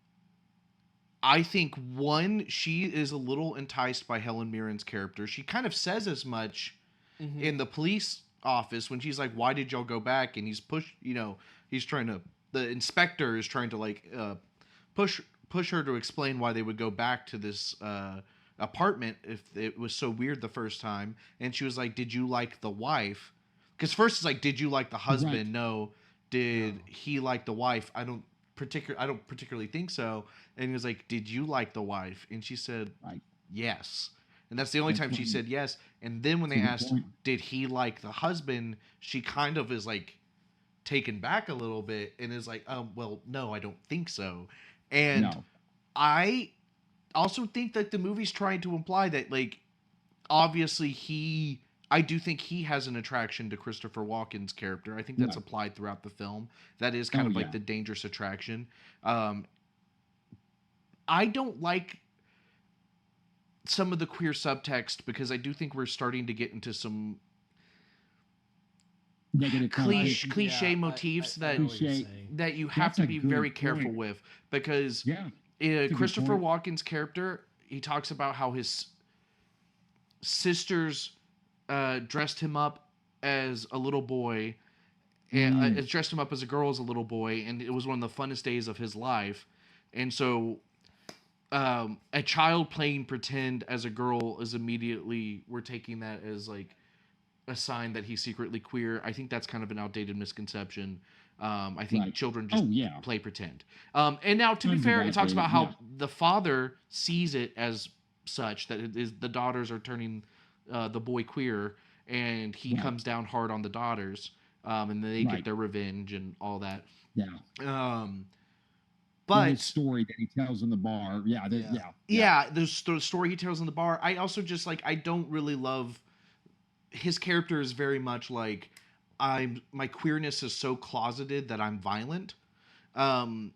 think, one, she is a little enticed by Helen Mirren's character. She kind of says as much in the police office when she's like, "Why did y'all go back?" And he's the inspector is trying to push her to explain why they would go back to this apartment if it was so weird the first time. And she was like, "Did you like the wife?" Because first it's like, "Did you like the husband?" Right. No. Did he like the wife? I don't particularly think so. And he was like, "Did you like the wife?" And she said, "Yes." And that's the only time she said yes. And then when they asked, "Did he like the husband?" she kind of is like taken back a little bit and is like, "Well, no, I don't think so." And I also think that the movie's trying to imply that, obviously I do think he has an attraction to Christopher Walken's character. I think that's applied throughout the film. That is kind of like the dangerous attraction. I don't like some of the queer subtext because I do think we're starting to get into some negative cliche motifs that you have to be very careful with, because Christopher Walken's character, he talks about how his sisters dressed him up as a little boy, and dressed him up as a girl as a little boy, and it was one of the funnest days of his life. And so a child playing pretend as a girl is immediately, we're taking that as like a sign that he's secretly queer. I think that's kind of an outdated misconception. I think children just play pretend. And now, to be fair, it talks about how the father sees it as such, that it is the daughters are turning the boy queer, and he comes down hard on the daughters, and then they get their revenge and all that. But the story that he tells in the bar, the story he tells in the bar. I also just I don't really love his character. Is very much like, my queerness is so closeted that I'm violent. And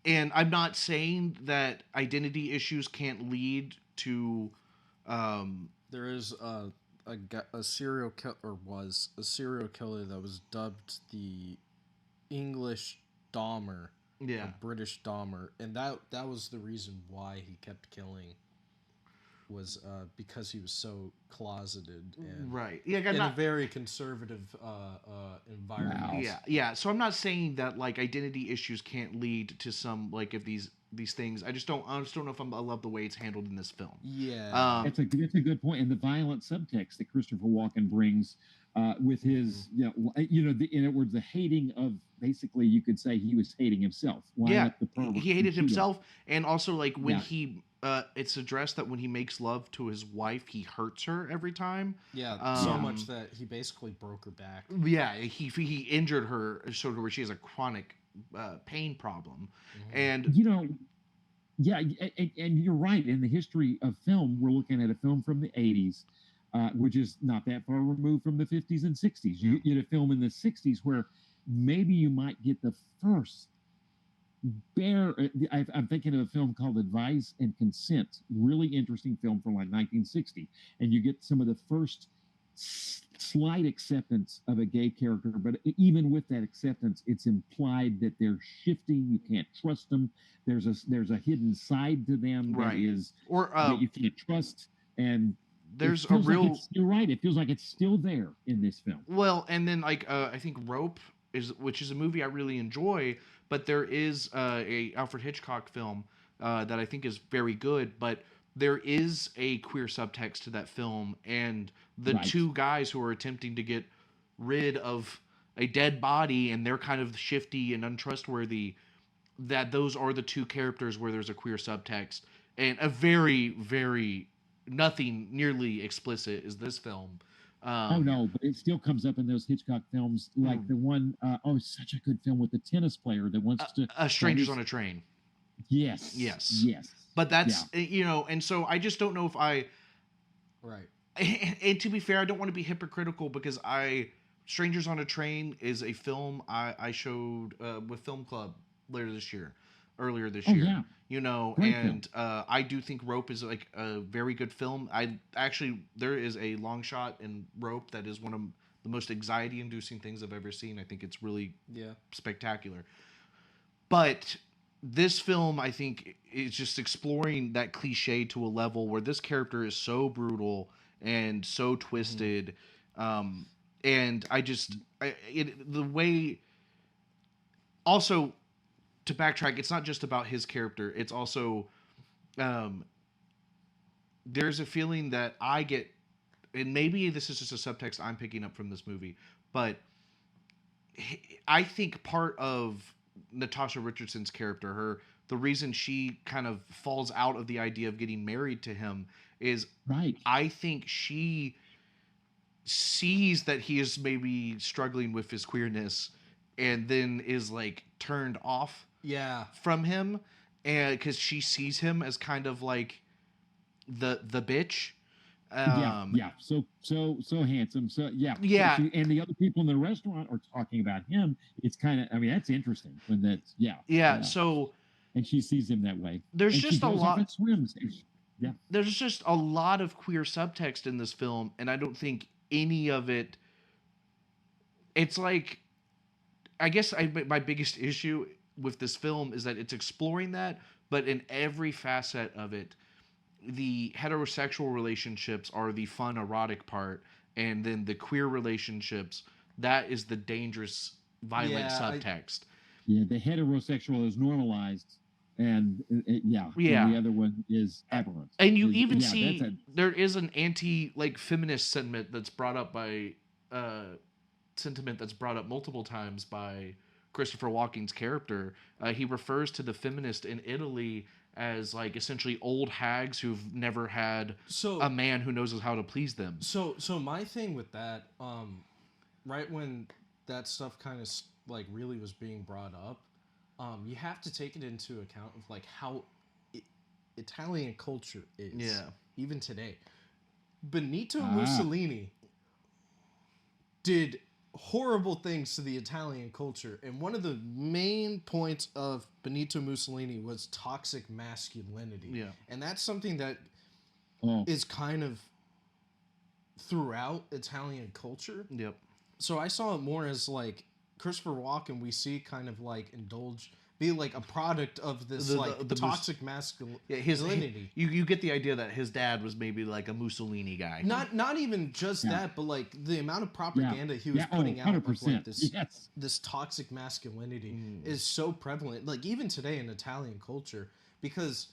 I'm not saying that identity issues can't lead to. There is a serial killer, or was a serial killer, that was dubbed the English Dahmer, Yeah. a British Dahmer, and that was the reason why he kept killing. Was because he was so closeted and Right. Yeah, I'm in a not. very conservative environment. Wow. Yeah. So I'm not saying that like identity issues can't lead to some like of these things. I just don't know if I love the way it's handled in this film. Yeah. That's a good point. And the violent subtext that Christopher Walken brings with his, in other words, the hating of basically, you could say he was hating himself. Yeah, Wyatt the pervert. he hated and pseudo. himself, and also like when Yeah. he, it's addressed that when he makes love to his wife, he hurts her every time. Yeah, so much that he basically broke her back. Yeah, he injured her so to where she has a chronic pain problem, and Yeah, and you're right. In the history of film, we're looking at a film from the 80s, which is not that far removed from the 50s and 60s. You get a film in the 60s where maybe you might get the first I'm thinking of a film called Advice and Consent, really interesting film from like 1960. And you get some of the first slight acceptance of a gay character, but even with that acceptance, it's implied that they're shifting. You can't trust them. There's a hidden side to them that is that you can't trust. And there's a real. Like you're right. It feels like it's still there in this film. Well, and then like I think Rope which is a movie I really enjoy, but there is a Alfred Hitchcock film that I think is very good, but there is a queer subtext to that film, and the two guys who are attempting to get rid of a dead body, and they're kind of shifty and untrustworthy, that those are the two characters where there's a queer subtext, and a very, very nothing nearly explicit is this film. Oh no, but it still comes up in those Hitchcock films, like the one. Such a good film with the tennis player that wants to. Strangers on a Train. Yes. But that's and so I just don't know if I. Right. And to be fair, I don't want to be hypocritical because Strangers on a Train is a film I showed with Film Club earlier this year. Yeah. Great I do think Rope is like a very good film. There is a long shot in Rope that is one of the most anxiety inducing things I've ever seen. I think it's really spectacular. But this film, I think, is just exploring that cliche to a level where this character is so brutal and so twisted. And the way also, to backtrack, it's not just about his character. It's also, there's a feeling that I get, and maybe this is just a subtext I'm picking up from this movie, but I think part of Natasha Richardson's character, the reason she kind of falls out of the idea of getting married to him is, I think she sees that he is maybe struggling with his queerness, and then is like turned off from him, and because she sees him as kind of like the bitch. So handsome. And the other people in the restaurant are talking about him. It's kind of, that's interesting when that's So, and she sees him that way. There's and just a lot. Swims. There's just a lot of queer subtext in this film, and I don't think any of it. It's like, I guess my biggest issue with this film is that it's exploring that, but in every facet of it, the heterosexual relationships are the fun erotic part, and then the queer relationships, that is the dangerous violent subtext. The heterosexual is normalized, and and the other one is aberrant. And you even see there is an feminist sentiment that's brought up multiple times by Christopher Walken's character. He refers to the feminist in Italy as like essentially old hags who've never had a man who knows how to please them. So my thing with that, right when that stuff kind of like really was being brought up, you have to take it into account of like how Italian culture is, even today. Benito Mussolini did horrible things to the Italian culture, and one of the main points of Benito Mussolini was toxic masculinity, and that's something that is kind of throughout Italian culture. So I saw it more as like Christopher Walken, we see kind of like indulge, be like a product of this the toxic masculinity. You get the idea that his dad was maybe like a Mussolini guy. Not even just that, but like the amount of propaganda he was putting out with like this toxic masculinity is so prevalent. Like even today in Italian culture, because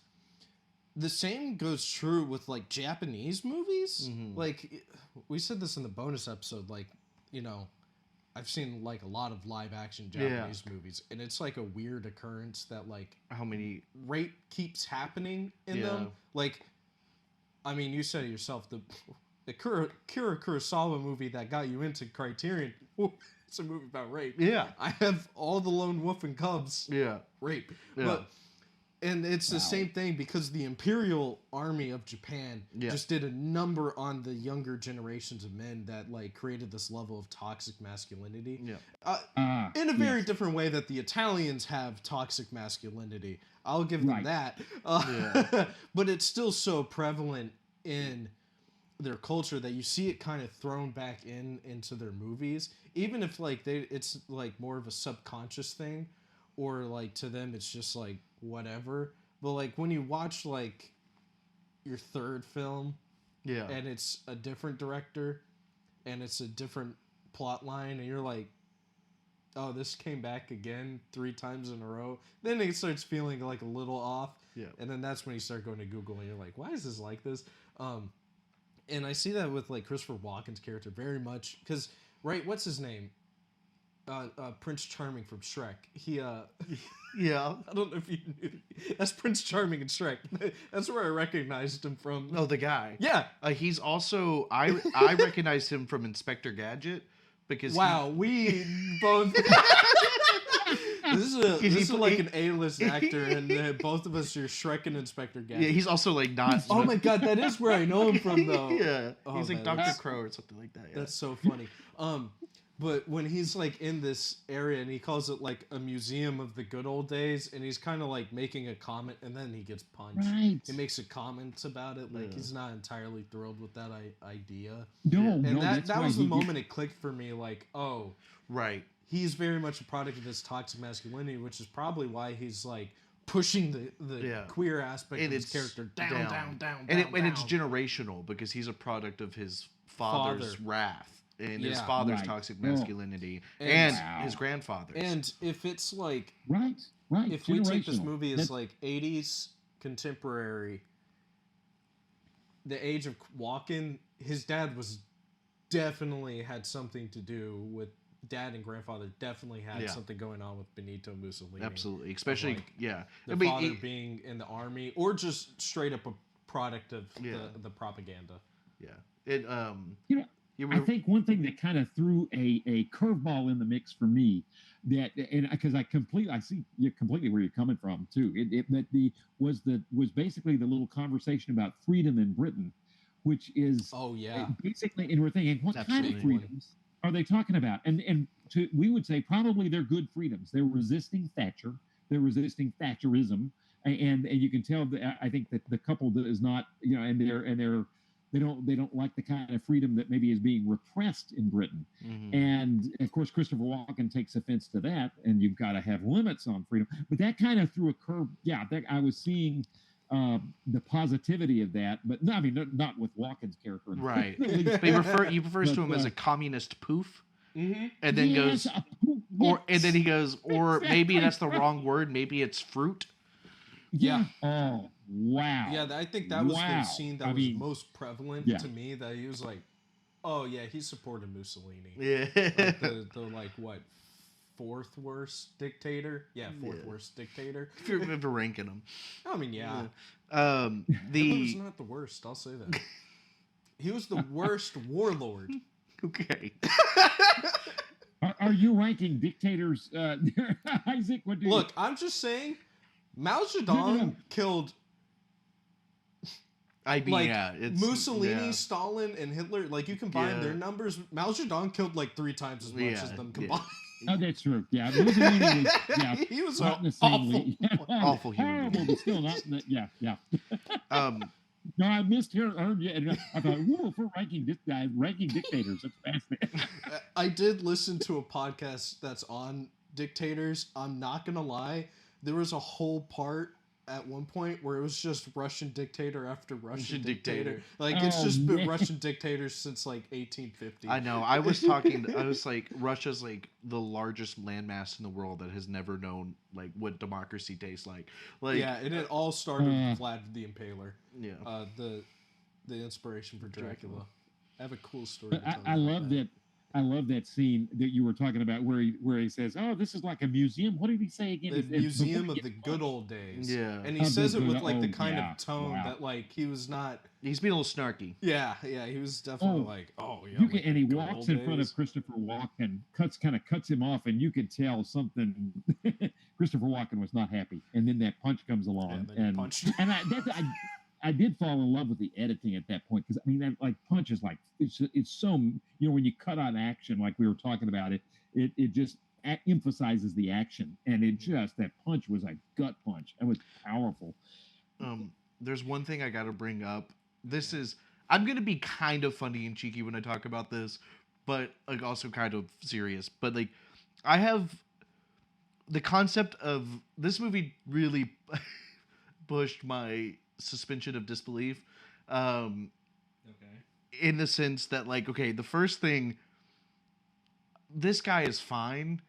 the same goes true with like Japanese movies. Like we said this in the bonus episode, like, you know, I've seen like a lot of live action Japanese movies, and it's like a weird occurrence that like how many rape keeps happening in them. Like, I mean, you said it yourself, the Kira Kurosawa movie that got you into Criterion. It's a movie about rape. Yeah, I have All the Lone Wolf and Cubs. Yeah, rape. Yeah. And it's the same thing because the Imperial Army of Japan just did a number on the younger generations of men that like created this level of toxic masculinity. In a very different way that the Italians have toxic masculinity. I'll give them that. But it's still so prevalent in their culture that you see it kind of thrown back into their movies, even if like it's like more of a subconscious thing, or like to them it's just like whatever. But like when you watch like your third film, and it's a different director and it's a different plot line, and you're like, oh, this came back again 3 times in a row, then it starts feeling like a little off. And then that's when you start going to Google and you're like, why is this like this? And I see that with like Christopher Walken's character very much, because what's his name, Prince Charming from Shrek. He I don't know if you knew. That's Prince Charming in Shrek. That's where I recognized him from. Oh, the guy. Yeah. He's also I recognized him from Inspector Gadget because we both. This is like an A-list actor, and both of us are Shrek and Inspector Gadget. Yeah, he's also like not. Oh my god, that is where I know him from, though. He's like Dr. Crow or something like that. That's so funny. But when he's like in this area and he calls it like a museum of the good old days, and he's kind of like making a comment, and then he gets punched. He makes a comment about it, like he's not entirely thrilled with that idea. That was the moment it clicked for me, like, oh, he's very much a product of this toxic masculinity, which is probably why he's like pushing the queer aspect of his character down. And it's generational because he's a product of his father's wrath. And his father's toxic masculinity, and his grandfather's. And if it's like if we take this movie as like 80s contemporary, the age of Walken, his dad was definitely had something to do with. Dad and grandfather definitely had something going on with Benito Mussolini. Absolutely, especially the father being in the army, or just straight up a product of the propaganda. I think one thing that kind of threw a curveball in the mix for me, and because I see completely where you're coming from too. Was basically the little conversation about freedom in Britain, which is basically, and we're thinking, what kind of freedoms are they talking about? And we would say probably they're good freedoms. They're resisting Thatcher. They're resisting Thatcherism, and you can tell that I think that the couple that is not, they don't like the kind of freedom that maybe is being repressed in Britain. And of course, Christopher Walken takes offense to that, and you've got to have limits on freedom. But that kind of threw a curve. I was seeing the positivity of that, but no, I mean, not with Walken's character. Right. But he refers to him as a communist poof. And then goes, and then he goes, or maybe that's the wrong word. Maybe it's fruit. Yeah. Oh, wow. Yeah, I think that was the scene that was most prevalent to me. That he was like, oh yeah, he supported Mussolini. Yeah. Like the like what, 4th worst dictator? Yeah, 4th worst dictator. If you remember ranking them. I mean, yeah. Hitler was not the worst. I'll say that. He was the worst warlord. Okay. Are you ranking dictators, Isaac? Look, I'm just saying, Mao Zedong killed. Mussolini, Stalin, and Hitler. Like, you combine their numbers, Mao Zedong killed like 3 times as much as them combined. Oh, that's true. Yeah, Mussolini was. Yeah, he was not in the same league. Awful human. Horrible, but still not. Yeah. No, I missed her. And I thought, whoa, for ranking dictators, that's fascinating. I did listen to a podcast that's on dictators. I'm not gonna lie, there was a whole part at one point where it was just Russian dictator after Russian dictator. Like, it's just been Russian dictators since, like, 1850. I know. I was like, Russia's, like, the largest landmass in the world that has never known, like, what democracy tastes like. Yeah, and it all started with Vlad the Impaler. Yeah. The inspiration for Dracula. I have a cool story to tell I love that. I love that scene that you were talking about where he says, "Oh, this is like a museum." What did he say again? The museum of the good old days. Yeah. And he says it with, like, the kind of tone that, like, he was not... He's being a little snarky. Yeah, he was definitely like, oh, yeah. You can, and he walks in front of Christopher Walken, cuts him off, and you can tell something. Christopher Walken was not happy. And then that punch comes along. And punched. And I did fall in love with the editing at that point, because I mean, that, like, punch is like, it's so, you know, when you cut on action, like we were talking about, it just emphasizes the action, and that punch was a gut punch. It was powerful. There's one thing I got to bring up. I'm gonna be kind of funny and cheeky when I talk about this, but, like, also kind of serious. But, like, I have the concept of this movie really pushed my suspension of disbelief, in the sense that, like, okay, the first thing, this guy is fine.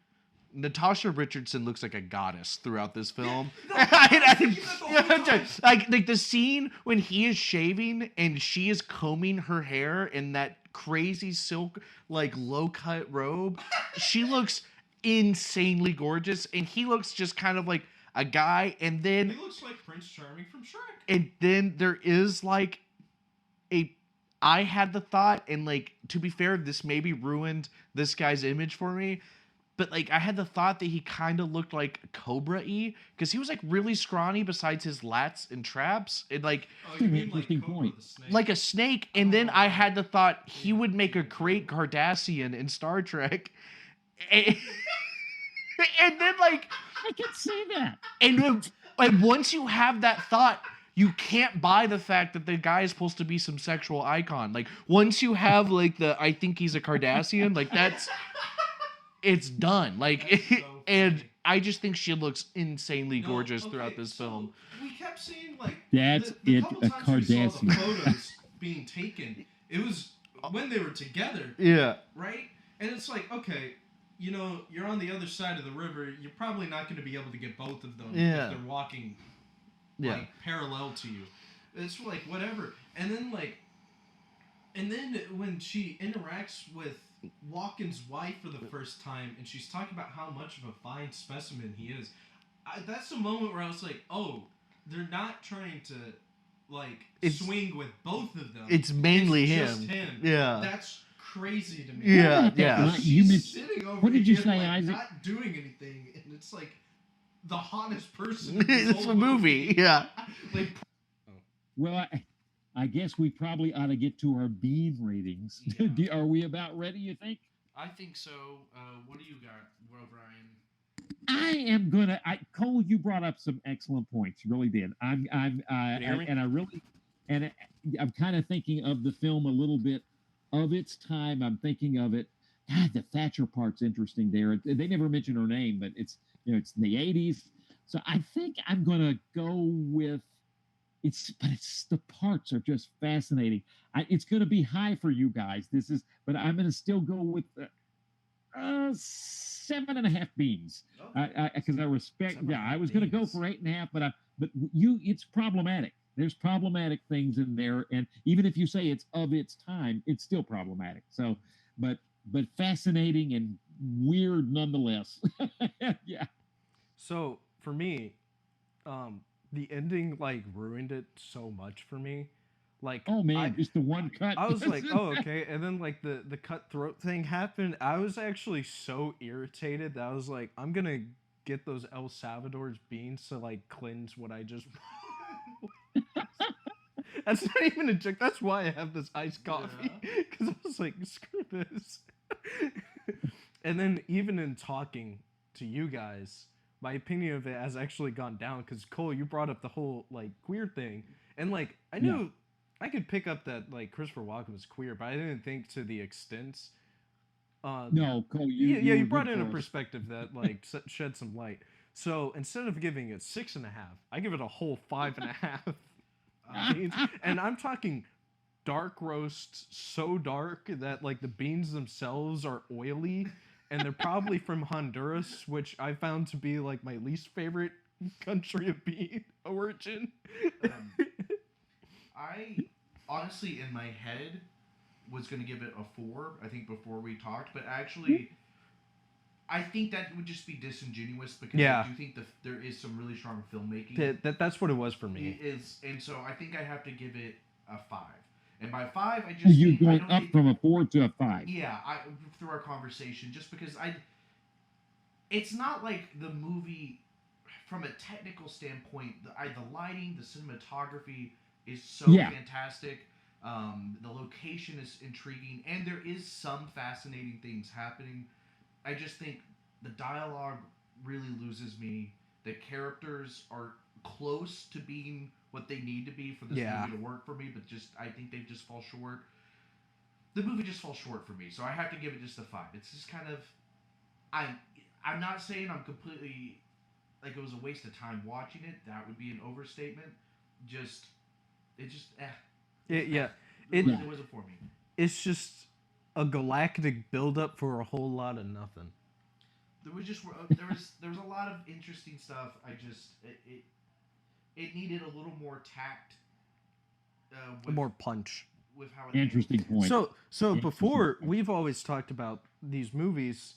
Natasha Richardson looks like a goddess throughout this film. Like the scene when he is shaving and she is combing her hair in that crazy silk, like, low cut robe, she looks insanely gorgeous, and he looks just kind of like a guy. And then he looks like Prince Charming from Shrek. And then there is, like, I had the thought, and, like, to be fair, this maybe ruined this guy's image for me, but, like, I had the thought that he kind of looked like Cobra-y, because he was, like, really scrawny besides his lats and traps, and, like, Interesting point. Like a snake. And then I had the thought he would make a great Cardassian in Star Trek, and then, like, I can see that. And once you have that thought, you can't buy the fact that the guy is supposed to be some sexual icon. Like, once you have, like, I think he's a Cardassian, like, it's done. Like, so and I just think she looks insanely gorgeous throughout this film. We kept seeing, like, that's the it, couple a times we saw the Cardassian. photos being taken, it was when they were together. Yeah. Right? And it's like, okay, you know, you're on the other side of the river. You're probably not going to be able to get both of them if they're walking, like, parallel to you. It's like, whatever. And then when she interacts with Walken's wife for the first time, and she's talking about how much of a fine specimen he is, that's a moment where I was like, oh, they're not trying to, like, swing with both of them. It's mainly just him. Yeah. That's crazy to me. Yeah. She's sitting over what did you here, say, like, Isaac? not doing anything, and it's like the hottest person in this It's whole a movie. Yeah. Like, Well, I guess we probably ought to get to our bean ratings. Yeah. Are we about ready, you think? I think so. What do you got, Brian? I am gonna. Cole, you brought up some excellent points. You really did. I'm kind of thinking of the film a little bit of its time. I'm thinking of it. God, the Thatcher part's interesting there. They never mention her name, but it's in the 80s. So I think I'm gonna go with but the parts are just fascinating. It's gonna be high for you guys. But I'm gonna still go with 7.5 beans. Because I respect. Yeah, I was gonna go for 8.5, but it's problematic. There's problematic things in there, and even if you say it's of its time, it's still problematic. So, but fascinating and weird nonetheless. Yeah. So for me, the ending, like, ruined it so much for me. Like, oh man, just the one cut. I was like, oh, okay. And then, like, the cutthroat thing happened. I was actually so irritated that I was like, I'm gonna get those El Salvador's beans to, like, cleanse what I just. That's not even a joke. That's why I have this iced coffee, because I was like, screw this. And then even in talking to you guys, my opinion of it has actually gone down, because Cole, you brought up the whole, like, queer thing, and, like, I knew I could pick up that, like, Christopher Walken was queer, but I didn't think to the extent. No, Cole, you brought in a perspective that, like, shed some light. So instead of giving it 6.5, I give it a whole 5.5. Beans. And I'm talking dark roast, so dark that like the beans themselves are oily, and they're probably from Honduras, which I found to be like my least favorite country of bean origin. I honestly, in my head, was going to give it a 4. I think before we talked, but actually, I think that would just be disingenuous because Yeah. I do think there is some really strong filmmaking. That's what it was for me. It is, and so I think I have to give it a 5. And by 5, I just You're mean, I going don't up think, from a 4 to a 5. yeah, through our conversation, just because it's not like the movie from a technical standpoint. The lighting, the cinematography is so fantastic. The location is intriguing, and there is some fascinating things happening. I just think the dialogue really loses me. The characters are close to being what they need to be for this movie to work for me, but just I think they just fall short. The movie just falls short for me, so I have to give it just a 5. It's just kind of I'm not saying I'm completely like it was a waste of time watching it. That would be an overstatement. It wasn't for me. It's just a galactic buildup for a whole lot of nothing. There was a lot of interesting stuff. It needed a little more tact. More punch. With how it Interesting point. So before we've always talked about these movies,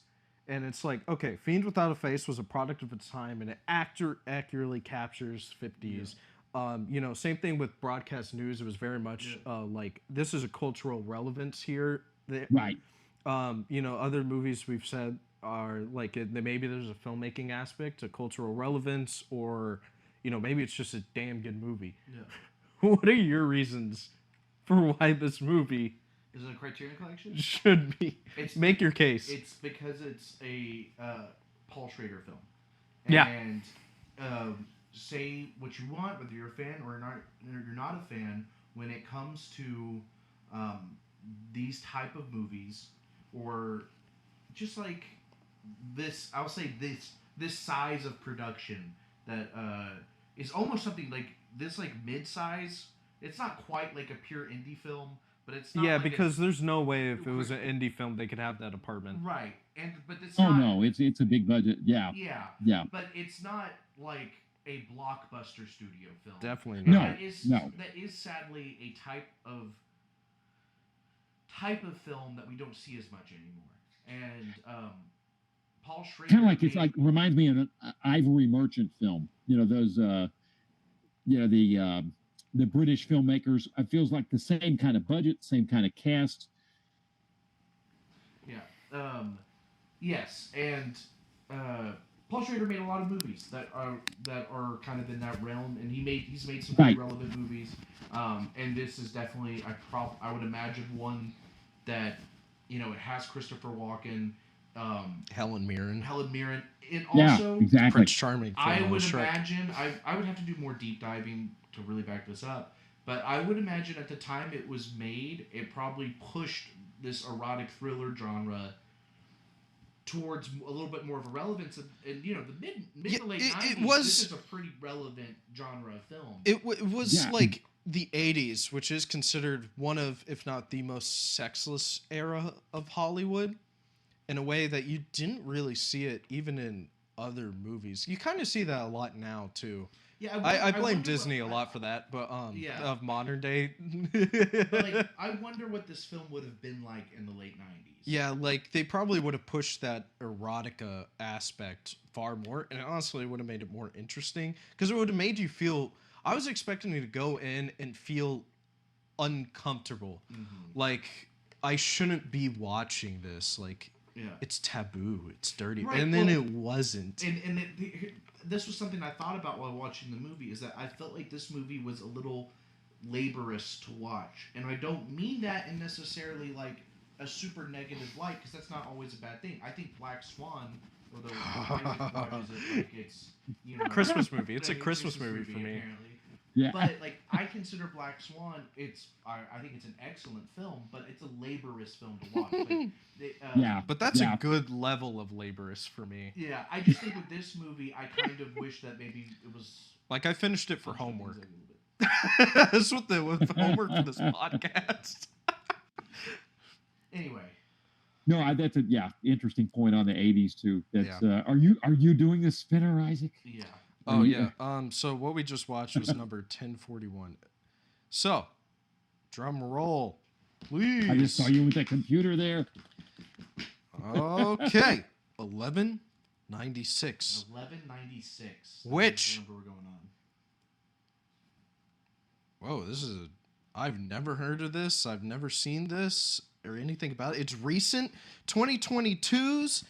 and it's like, okay, Fiend Without a Face was a product of its time, and it accurately captures 50s. Yeah. Same thing with broadcast news. It was very much like this is a cultural relevance here. Right. Other movies we've said are like maybe there's a filmmaking aspect, a cultural relevance, or maybe it's just a damn good movie. Yeah. What are your reasons for why this movie is it a Criterion Collection? Should be. Make your case. It's because it's a Paul Schrader film. Yeah. And say what you want, whether you're a fan or you're not a fan, when it comes to these type of movies, or just like this, I'll say this size of production that is almost something like this, like mid-size. It's not quite like a pure indie film, but it's not. Yeah, like because there's no way if it was an indie film they could have that apartment. Right, but it's. Oh not, no, it's a big budget. Yeah. Yeah. But it's not like a blockbuster studio film. Definitely not. No. That is sadly a type of film that we don't see as much anymore. And Paul Schrader kind of like it's like reminds me of an Ivory Merchant film. Those the British filmmakers. It feels like the same kind of budget, same kind of cast. Yeah. Yes, and Paul Schrader made a lot of movies that are kind of in that realm, and he's made some really relevant movies. And this is definitely I would imagine one that it has Christopher Walken, Helen Mirren, and also exactly. Prince Charming. I would imagine I would have to do more deep diving to really back this up, but I would imagine at the time it was made, it probably pushed this erotic thriller genre towards a little bit more of a relevance, and the mid to late 90s, this is a pretty relevant genre of film. It was like the 80s, which is considered one of, if not the most sexless era of Hollywood, in a way that you didn't really see it even in other movies. You kind of see that a lot now too. Yeah, I blame Disney a lot for that, but of modern day. But I wonder what this film would have been like in the late 90s. Yeah, like they probably would have pushed that erotica aspect far more, and it honestly would have made it more interesting because it would have made you feel. I was expecting you to go in and feel uncomfortable, like I shouldn't be watching this. Like, it's taboo, it's dirty, and then it wasn't. And this was something I thought about while watching the movie, is that I felt like this movie was a little laborious to watch, and I don't mean that in necessarily like a super negative light, because that's not always a bad thing. I think Black Swan, although Isaac watches it like it's Christmas movie. It's a Christmas movie for me. Apparently. Yeah. But like I consider Black Swan, I think it's an excellent film, but it's a laborious film to watch. Like, Yeah. But that's Yeah. a good level of laborious for me. Yeah, I just think with this movie, I kind of wish that maybe it was Like I finished it for punched up things homework. a little bit. That's what with homework for this podcast. Anyway, No, that's a interesting point on the '80s too. That's Yeah. are you doing the spinner, Isaac? yeah. Oh Yeah. yeah. So what we just watched was number 1041. So, drum roll, please. I just saw you with that computer there. Okay. 1196. 1196. Which- Number we're going on. Whoa, this is I've never heard of this. I've never seen this or anything about it. It's recent. 2022's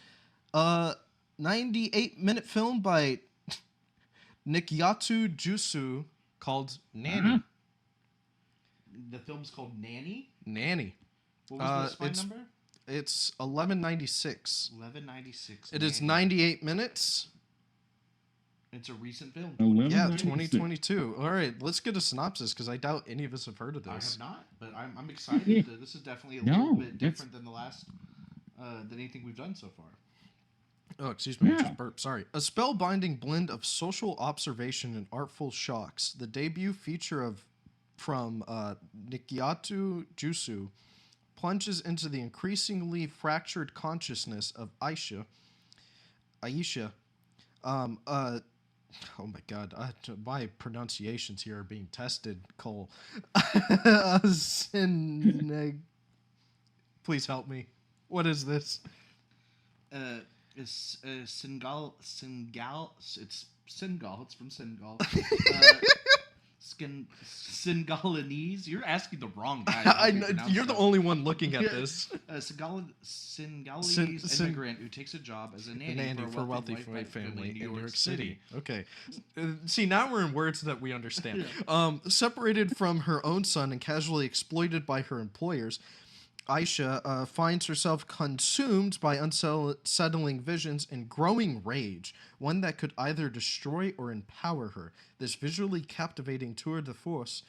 98-minute film by Nikyatu Jusu called Nanny. Huh? The film's called Nanny. Nanny. What was the spine it's- number? It's 1196. 1196. It is Nanny. 98 minutes. It's a recent film. 1196. Yeah, 2022. All right, let's get a synopsis because I doubt any of us have heard of I this. have not, but I'm excited. This is definitely a No, little bit that's- different than the last, than anything we've done so far. Oh, excuse me, I Yeah. just burped. Sorry. A spellbinding blend of social observation and artful shocks. The debut feature from Nikyatu Jusu plunges into the increasingly fractured consciousness of Aisha. Oh my God, my pronunciations here are being tested, Cole. Please help me. What is this? It's Senegal. It's Senegal. It's from Senegal. Senegalese. You're asking the wrong guy. I know, you're the only one looking at this. Senegalese immigrant who takes a job as a nanny, For a wealthy white family in New York City. Okay. See, now we're in words that we understand. Separated from her own son and casually exploited by her employers, Aisha finds herself consumed by unsettling visions and growing rage, one that could either destroy or empower her. This visually captivating tour de force,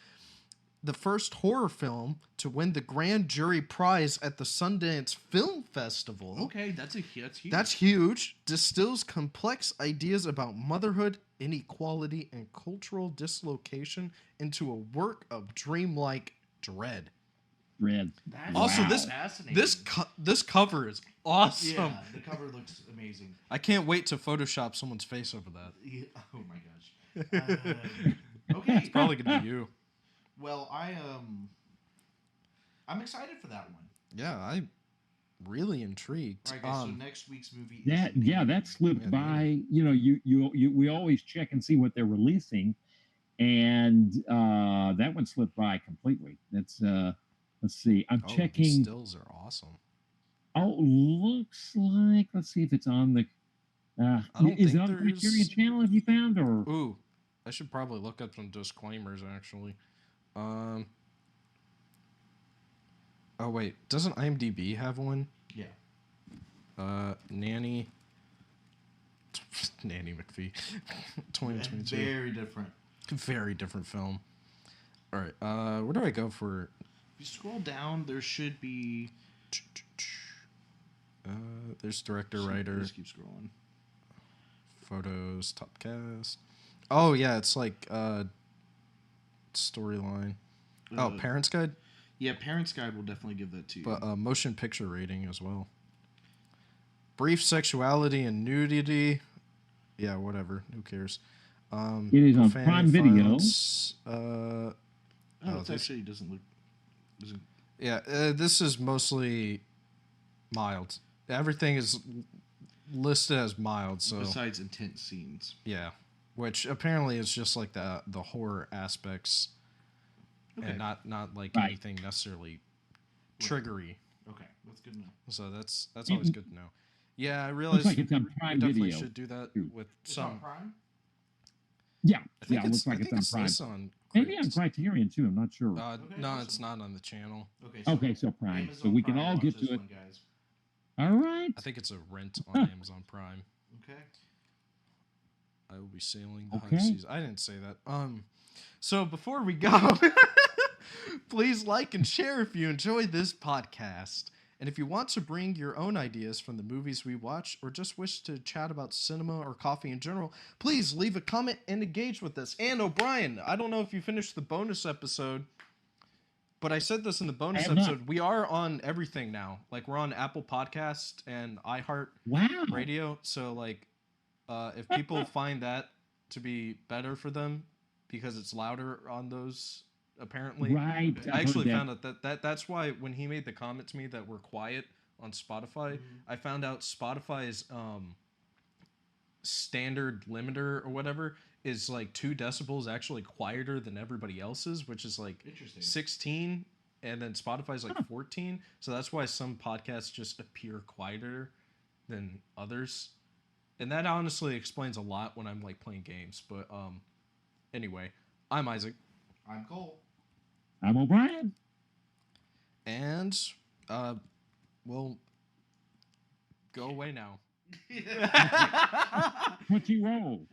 the first horror film to win the Grand Jury Prize at the Sundance Film Festival. Okay, that's huge. That's huge. Distills complex ideas about motherhood, inequality, and cultural dislocation into a work of dreamlike dread. Red. That's Also, Wow. fascinating. This cover is awesome. Yeah, the cover looks amazing. I can't wait to Photoshop someone's face over that. Yeah, oh my gosh. Okay. It's probably gonna be you. Well, I'm excited for that one. Yeah, I'm really intrigued. All right, guys. So next week's movie. That is that slipped Yeah, by. You know, you we always check and see what they're releasing, and that one slipped by completely. That's let's see. I'm Oh, checking. these stills are awesome. Oh, looks like. Let's see if it's on the. don't Is it think on the there's- Criterion channel? Have you found or? Ooh, I should probably look up some disclaimers actually. Oh wait, doesn't IMDb have one? Yeah. Nanny McPhee, 2022. Very different. Very different film. All right, where do I go for? If you scroll down, there should be. There's director, writer, Just keep scrolling. photos, top cast. Oh yeah, it's like storyline. Oh, Parents Guide, Yeah, Parents Guide will definitely give that to you. but motion picture rating as well. Brief sexuality and nudity. Yeah, whatever. Who cares? It is on profanity, Prime Video. violence, oh, it this- actually doesn't look. Doesn't, yeah, this is mostly mild. Everything is listed as mild, so besides intense scenes. yeah, which apparently is just like the horror aspects, Okay. and not like Right. anything necessarily triggery. Okay, that's good enough. So that's always good to know. Yeah, I Looks realize like it's on we Prime definitely Video. should do that too. with It's on some. Prime. Yeah, I think it looks like I it's think on it's Prime. this on Maybe on Crit- Criterion too. I'm not sure. Okay, no, awesome. it's not on the channel. Okay. Okay, so Prime. Amazon So we can Prime, all watch get this to it. one, guys. All right. I think it's a rent on Amazon Prime. Okay. I will be sailing the high Okay. seas. I didn't say that. So before we go, please like and share if you enjoyed this podcast. And if you want to bring your own ideas from the movies we watch or just wish to chat about cinema or coffee in general, please leave a comment and engage with us. And O'Brien, I don't know if you finished the bonus episode, but I said this in the bonus episode. We are on everything now. Like, we're on Apple Podcast and iHeart Radio. So, like, if people find that to be better for them because it's louder on those, apparently. Right. I actually found out that's why when he made the comment to me that we're quiet on Spotify, I found out Spotify's standard limiter or whatever is like 2 decibels actually quieter than everybody else's, which is like 16, and then Spotify's like 14. So that's why some podcasts just appear quieter than others. And that honestly explains a lot when I'm like playing games. But anyway, I'm Isaac. I'm Cole. I'm O'Brien. And we'll go away now. Crunchy roll.